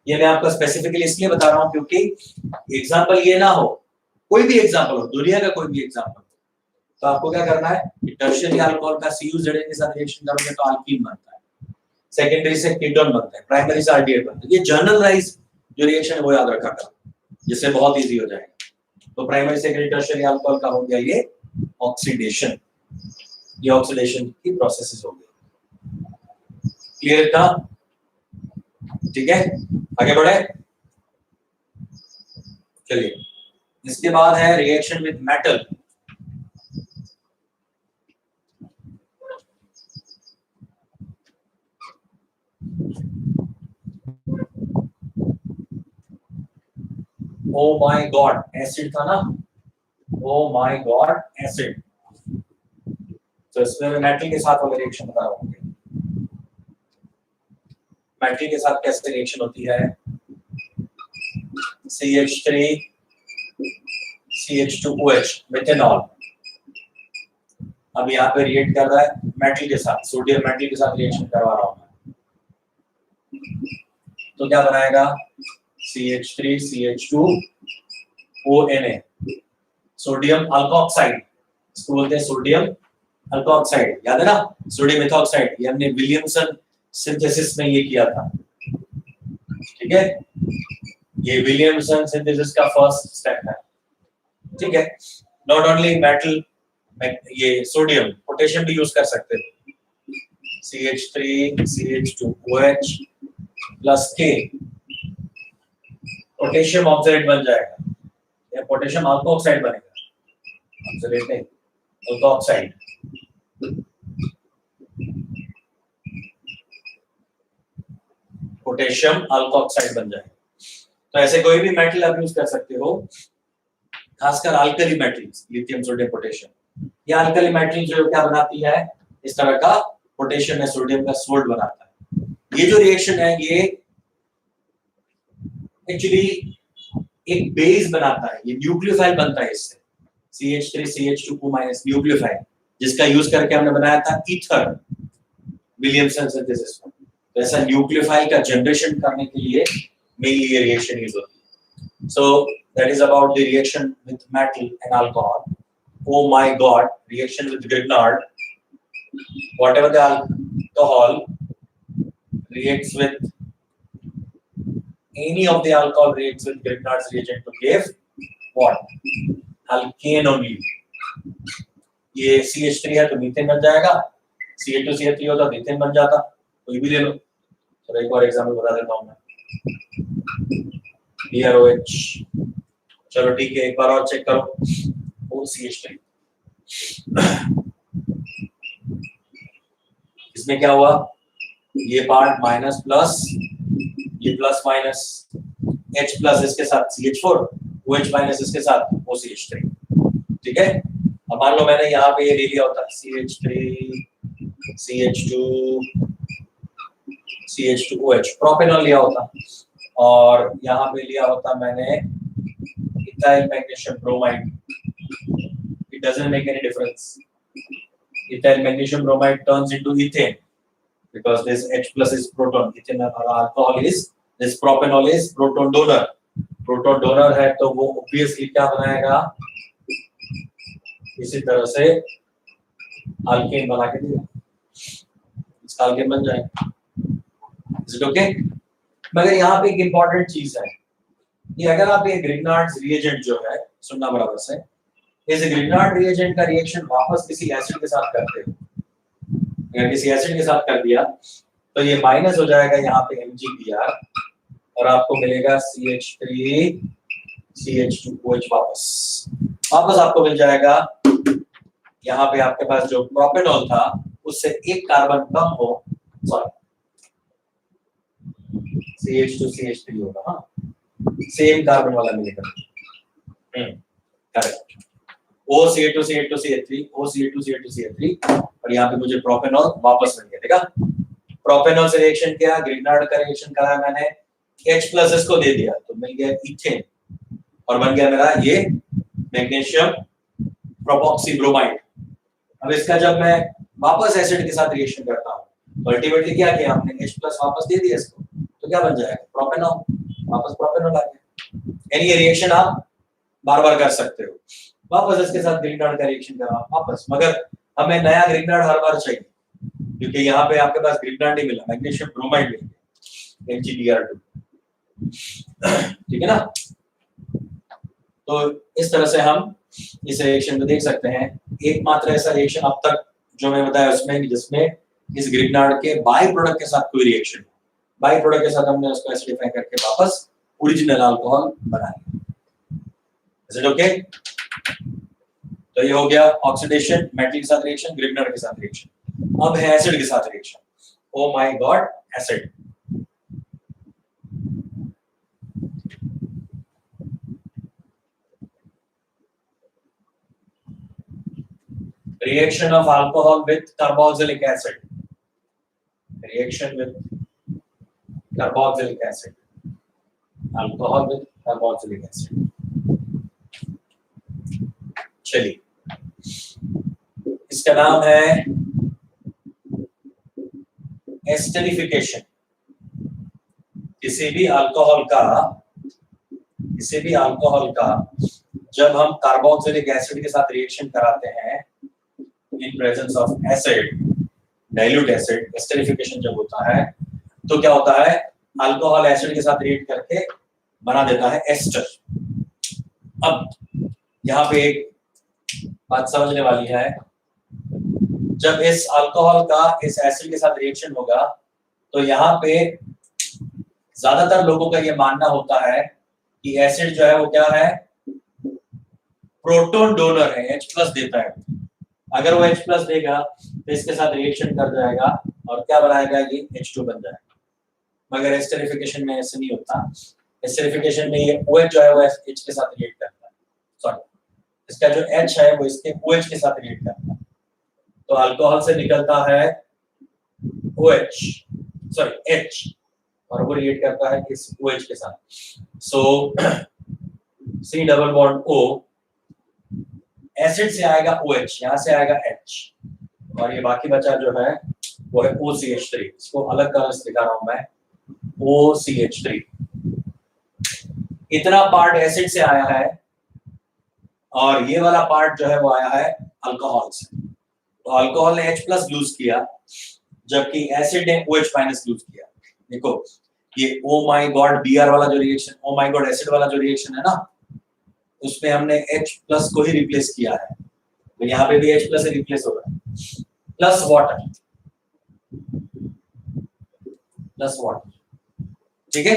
ये मैं आपको स्पेसिफिकली इसलिए बता रहा हूँ क्योंकि एग्जांपल ये ना हो, कोई भी एग्जांपल हो, दुनिया का कोई भी एग्जांपल, तो आपको क्या करना है कि टर्शियरी अल्कोहल का CuZN के साथ रिएक्शन करोगे तो अल्कीन बनता है, सेकेंडरी से कीटोन बनता है, प्राइमरी से आल्डिहाइड बनता है। ये जनरलाइज जो रिएक्शन है वो याद रखा करो, जिससे बहुत इजी हो जाएगा। तो प्राइमरी सेकेंडरी टर्शियरी अल्कोहल का हो गया ये ऑक्सीडेशन, ये ऑक्सीडेशन की प्रोसेसेस हो गई। क्लियर था? ठीक है, आगे बढ़े। चलिए, इसके बाद है reaction with metal. Oh my God, acid था ना, ओ माय गॉड एसिड। तो इसमें मैं मेटल के साथ वाला रिएक्शन बता रहा हूँ। मेटल के साथ कैसे रिएक्शन होती है, CH3 CH2OH मेथनॉल। अब यहाँ पे रिएक्ट कर रहा है मेटल के साथ, सोडियम मेटल के साथ रिएक्शन करवा रहा हूँ मैं, तो क्या बनाएगा CH3 CH2ONA, सोडियम अल्कोक्साइड, इसको बोलते हैं सोडियम अल्कोक्साइड, याद है ना, सोडियम मेथॉक्साइड, ये हमने विलियमसन सिंथेसिस में ये किया था, ठीक है, ये विलियमसन सिंथेसिस का फर्स्ट स्टेप है, ठीक है। नॉट ओनली मेटल, ये सोडियम, पोटेशियम भी यूज कर सकते हैं, CH3 CH2OH plus K potassium oxide बन जाएगा, या पोटेशियम अल्को ऑक्साइड बनेगा, ऑक्सीडेट नहीं, अल्को ऑक्साइड। पोटेशियम अल्को ऑक्साइड बन जाएगा। तो ऐसे कोई भी मेटल आप यूज कर सकते हो, खासकर alkali metals, lithium sodium potassium. ये अल्कली मेटल जो क्या बनाती है, इस तरह का पोटेशियम या सोडियम का सोल्ट बनाता है। ये जो रिएक्शन है ये एक्चुअली एक बेस बनाता है, ये न्यूक्लियोफाइल बनता है इससे, CH3 CH2O- न्यूक्लियोफाइल, जिसका यूज करके हमने बनाया था ईथर विलियमसन सिंथेसिस में। तो ऐसा न्यूक्लियोफाइल का जनरेशन करने के लिए मेनली ये रिएक्शन यूज होती है। So that is about the reaction with metal and alcohol. Oh my God, reaction with Grignard. Whatever the alcohol reacts with, any of the alcohol reacts with Grignard's reagent to give what? Alkane only. ये CH3 है तो methane बन जाएगा, CH2 CH3 होता तो methane बन जाता, कोई भी ले लो। चलो एक और एग्जांपल बता देता हूँ मैं, BROH। चलो ठीक है, एक बार और चेक करो, OCH3। इसमें क्या हुआ, ये पार्ट माइनस प्लस, ये प्लस माइनस, H प्लस इसके साथ CH4, OH माइनस इसके साथ OCH3। ठीक है, अब मान लो मैंने यहाँ पे ये ले लिया होता CH3 CH2 CH2OH प्रोपेनॉल लिया होता, और यहाँ पे लिया होता मैंने ethyl magnesium bromide. It doesn't make any difference. Ethyl magnesium bromide turns into ethane because this H plus is proton. Ethane or alcohol is, this propanol is proton donor. Proton donor है तो वो obviously क्या बनाएगा, इसी तरह से alkane बना के देगा, इसका alkane बन जाएगा। Is it okay? मगर यहाँ पे एक important चीज है, कि अगर आप ये Grignard's reagent जो है, सुनना बराबर से, इस ग्रिग्नार्ड रिएजेंट का रिएक्शन वापस किसी एसिड के साथ करते हो, अगर किसी एसिड के साथ कर दिया तो ये माइनस हो जाएगा यहाँ पे MgBr, और आपको मिलेगा CH3 CH2OH वापस आपको मिल जाएगा। यहाँ पे आपके पास जो प्रोपेनॉल था उससे एक कार्बन कम हो, सॉरी CH2 CH3 होगा, हाँ सेम कार्बन वाला मिलेगा, correct. OCH2 CH2 CH3 OCH2 CH2 CH3, और यहाँ पे मुझे प्रोपेनॉल वापस मिल गया। देखा, प्रोपेनॉल से रिएक्शन किया, ग्रिग्नार्ड का रिएक्शन कराया मैंने, H प्लस इसको दे दिया तो मिल गया इथेन, और बन गया मेरा ये मैग्नीशियम प्रोपॉक्सीब्रोमाइड। अब इसका जब मैं वापस एसिड के साथ रिएक्शन करता हूँ तो अल्टीमेटली क्या किया हमने, H प्लस वापस दे दिया इसको, तो क्या बन जाएगा, प्रोपेनॉल, वापस प्रोपेनॉल आ गया। यानी ये रिएक्शन आप बार बार कर सकते हो, वापस इसके साथ ग्रिग्नार्ड का रिएक्शन करा वापस, मगर हमें नया ग्रिग्नार्ड हर बार चाहिए, क्योंकि यहाँ पे आपके पास ग्रिग्नार्ड नहीं मिला, मैग्नीशियम ब्रोमाइड मिल गया MgBr2। ठीक है ना, तो इस तरह से हम इस रिएक्शन को देख सकते हैं। एकमात्र ऐसा रिएक्शन अब तक जो मैं बताया उसमें जिसमें इस ग्रिग्नार्ड के बाय प्रोडक्ट के साथ कोई रिएक्शन, बाय प्रोडक्ट के साथ हमने उसको एसिडिफाई करके वापस ओरिजिनल अल्कोहल बनाया। Is it okay? तो ये हो गया ऑक्सीडेशन, मेटल के साथ रिएक्शन, ग्रिग्नार्ड के साथ रिएक्शन। अब है एसिड के साथ reaction. Oh my God, acid. Reaction of alcohol with carboxylic acid. Reaction with carboxylic acid. Alcohol with carboxylic acid. चलिए, इसका नाम है एस्टरिफिकेशन। किसी भी अल्कोहल का जब हम कार्बोक्सिलिक एसिड के साथ रिएक्शन कराते हैं in presence of acid, dilute acid, esterification जब होता है तो क्या होता है, अल्कोहल एसिड के साथ रिएक्ट करके बना देता है एस्टर। अब यहाँ पे एक बात समझने वाली है, जब इस अल्कोहल का इस एसिड के साथ रिएक्शन होगा तो यहाँ पे ज्यादातर लोगों का ये मानना होता है कि एसिड जो है वो क्या है, प्रोटॉन डोनर है, H+ देता है। अगर वो H+ देगा तो इसके साथ रिएक्शन कर जाएगा और क्या बनाएगा, ये H2 बन जाएगा। मगर एस्टरिफिकेशन में ऐसे नहीं होता। एस्टरिफिकेशन में ये OH जो है वो H के साथ रिएक्ट करता है, सॉरी इसका जो H है वो इसके OH के साथ रिएक्ट करता है। तो अल्कोहल से निकलता है OH, सॉरी H, और वो रिएक्ट करता है इस OH के साथ। सो C double bond O, acid से आएगा OH, यहां से आएगा H, और ये बाकी बचा जो है वो है OCH3। इसको अलग कलर से दिखा रहा हूं मैं, OCH3। इतना पार्ट एसिड से आया है और ये वाला पार्ट जो है वो आया है अल्कोहल से। तो अल्कोहल ने H+ लूज किया जबकि एसिड ने OH- लूज किया। देखो ये ओ माय गॉड Br वाला जो reaction, oh my God acid वाला जो रिएक्शन है ना, उसमें हमने H+ को ही रिप्लेस किया है, तो यहाँ पे भी H+ से रिप्लेस हो रहा है, प्लस वाटर, प्लस वाटर। ठीक है,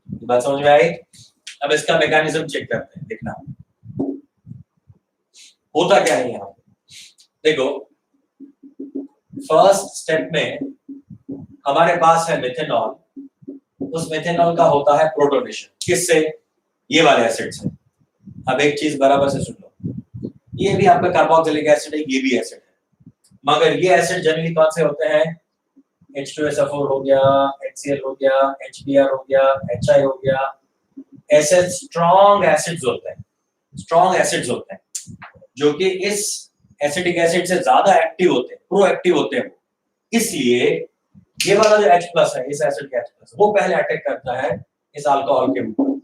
बात समझ में आई? अब इसका मैकेनिज्म चेक करते हैं, देखना होता क्या है यहाँ। देखो फर्स्ट स्टेप में हमारे पास है मेथेनॉल, उस मेथेनॉल का होता है प्रोटोनेशन, किससे, ये वाले एसिड से। अब एक चीज बराबर से सुन लो, ये भी आपका कार्बोक्सिलिक एसिड है, ये भी एसिड है, मगर ये एसिड जनरली कौन से होते हैं, H2SO4 हो गया, HCl हो गया, HBr हो गया, HI हो गया, ऐसे स्ट्रॉन्ग एसिड्स होते हैं, स्ट्रॉन्ग एसिड्स होते हैं जो कि इस एसिडिक एसिड से ज्यादा एक्टिव होते हैं, प्रोएक्टिव होते हैं। इसलिए ये वाला जो H+ है, इस एसिड का H+, वो पहले अटैक करता है इस अल्कोहल के ऊपर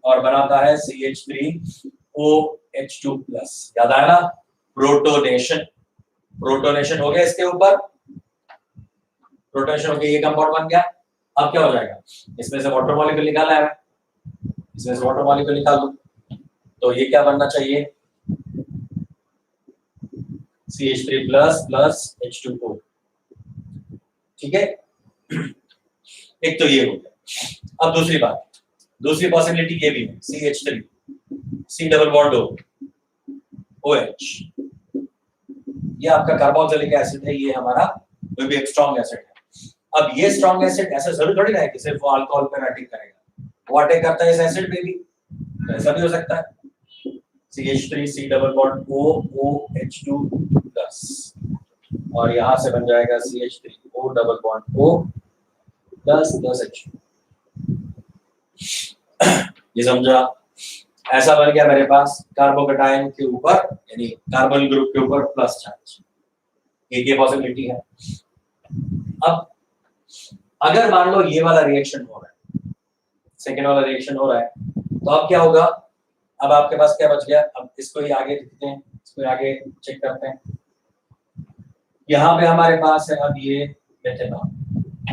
और बनाता है CH3OH2+। याद आया ना, प्रोटोनेशन, प्रोटोनेशन हो गया इसके ऊपर, प्रोटोनेशन हो गया, ये कंपाउंड बन गया। अब क्या हो जाएगा, इसमें से वाटर मॉलिक्यूल निकाला है, इसमें से वाटर मॉलिक्यूल निकाल दो, तो ये क्या बनना चाहिए, CH3+ H2O। ठीक है, एक तो ये हो गया। अब दूसरी बात, दूसरी पॉसिबिलिटी ये भी है, CH3, C double bond O, OH, ये आपका कार्बोक्सिलिक एसिड है, ये हमारा वो भी एक स्ट्रॉन्ग एसिड है। अब ये स्ट्रॉन्ग एसिड ऐसा जरूर थोड़ी ना है कि सिर्फ वो अल्कोहल पर अटैक करेगा, वो अटैक करता है इस एसिड पे भी, तो ऐसा भी हो सकता है। CH3 C double bond O OH2+, और यहां से बन जाएगा CH3 O double bond O plus H। ये समझा, ऐसा बन गया मेरे पास कार्बोकेटायन के ऊपर, यानी कार्बन ग्रुप के ऊपर प्लस चार्ज, एक ये पॉसिबिलिटी है। अब अगर मान लो ये वाला रिएक्शन हो रहा है, सेकेंड वाला रिएक्शन हो रहा है, तो अब क्या होगा, अब आपके पास क्या बच गया, अब इसको ही आगे लिखते हैं, इसको आगे चेक करते हैं। यहाँ पे हमारे पास है अब ये मेथेनॉल,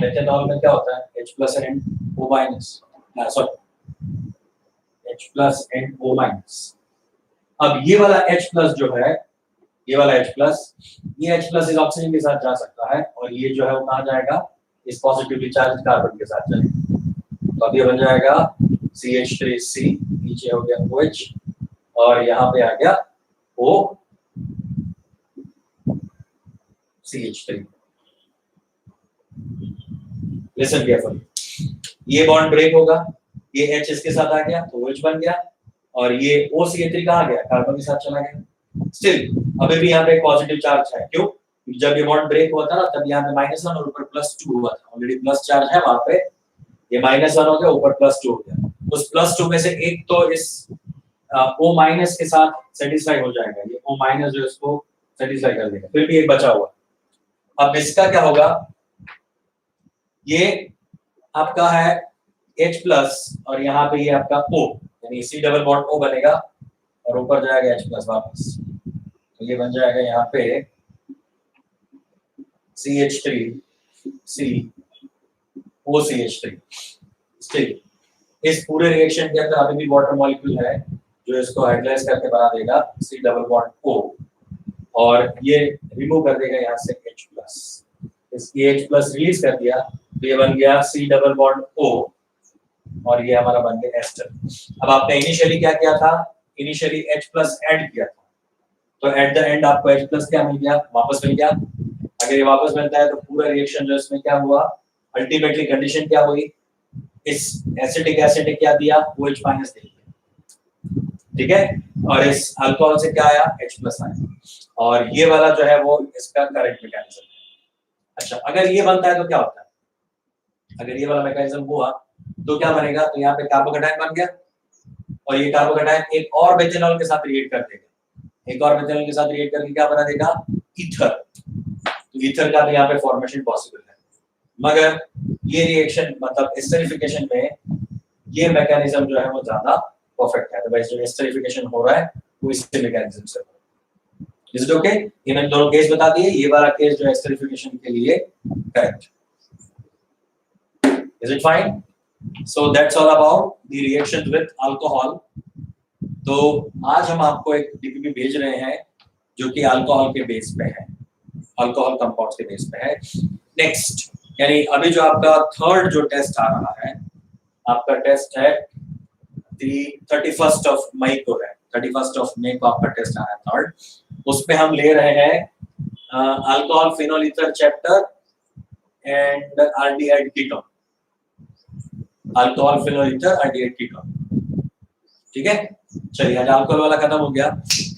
मेथेनॉल में क्या होता है, H+ and O-, sorry H+ and O-। अब ये वाला H+ जो है, ये वाला H+, ये H+ इस ऑक्सीजन के साथ जा सकता है और ये जो है वो कहाँ जाएगा, इस पॉजिटिवली चार्ज कार्बन के साथ जाएगा। तो अब ये बन जाएगा CH3C, नीचे हो गया OH और यहाँ पे आ गया O CH3। लिसन केयरफुली, ये बॉन्ड ब्रेक होगा, ये H इसके साथ आ गया तो OH बन गया और ये OCH3 कहाँ गया, कार्बन के साथ चला गया। स्टिल अभी भी यहाँ पे एक पॉजिटिव चार्ज है, क्यों, जब ये बॉन्ड ब्रेक हुआ था ना तब यहाँ पे -1 और ऊपर +2 हुआ था, ऑलरेडी प्लस चार्ज है वहां पे, ये -1 हो गया, ऊपर +2 हो गया, उस +2 में से एक तो इस O- के साथ सेटिस्फाई हो जाएगा, ये O- जो इसको सेटिस्फाई कर देगा, फिर भी एक बचा हुआ। अब इसका क्या होगा, ये आपका है H+ और यहाँ पे ये आपका O, यानी C डबल बॉन्ड O बनेगा और ऊपर जाएगा H+ वापस, तो ये बन जाएगा यहाँ पे CH3C OCH3। स्टिल इस पूरे रिएक्शन के अंदर अभी भी वाटर मॉलिक्यूल है जो इसको हाइड्रोलाइज करके बना देगा C डबल बॉन्ड O, और ये रिमूव कर देगा यहाँ से H+, इसकी H+ रिलीज कर दिया तो ये बन गया C डबल बॉन्ड O और ये हमारा बन गया एस्टर। अब आपने इनिशियली क्या किया था, इनिशियली H+ ऐड किया था, तो एट द एंड आपको H+ क्या मिल गया, वापस मिल गया। अगर ये वापस मिलता है तो पूरा रिएक्शन जो इसमें क्या हुआ, अल्टीमेटली कंडीशन क्या हुई, इस एसिटिक एसिड ने क्या दिया, OH- दे दिया, ठीक है, और इस अल्कोहल से क्या आया, H+ आया, और ये वाला जो है वो इसका करेक्ट मैकेनिज्म है। अच्छा, अगर ये बनता है तो क्या होता है, अगर ये वाला मैकेनिज्म हुआ तो क्या बनेगा, तो यहाँ पे कार्बोकैटायन बन गया और ये कार्बोकैटायन एक और बेंजीनॉल के साथ रिएक्ट कर देगा, एक और बेंजीनॉल के साथ रिएक्ट करके क्या बना देगा, ईथर। तो ईथर का भी यहाँ पे फॉर्मेशन पॉसिबल है, मगर ये रिएक्शन मतलब एस्टरिफिकेशन में ये मैकेनिज्म जो है वो ज्यादा परफेक्ट है। तो भाई जो एस्टरिफिकेशन हो रहा है वो इससे मैकेनिज्म से हो रहा है। Is it okay? ये मैंने दोनों केस बता दिए, ये वाला केस जो एस्टरिफिकेशन के लिए correct. Is it fine? So that's all about the reactions with alcohol. तो आज हम आपको एक डीपीपी भेज रहे हैं जो कि अल्कोहल के बेस पे है, अल्कोहल कंपाउंड्स के बेस पे है। नेक्स्ट यानी अभी जो आपका थर्ड जो टेस्ट आ रहा है, आपका टेस्ट है 31 मई को है, 31 मई को आपका टेस्ट आ रहा है थर्ड। उसमें हम ले रहे हैं alcohol phenol ether chapter and aldehyde ketone, alcohol phenol ether aldehyde ketone, ठीक है। चलिए आज अल्कोहल वाला खत्म हो गया,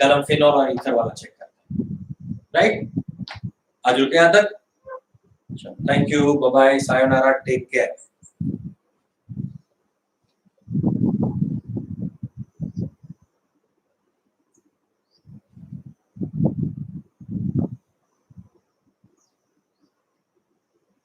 कल हम फिनोल और ईथर वाला चेक करते हैं, राइट? आज रुके यहाँ तक। Thank you, bye bye, sayonara, take care.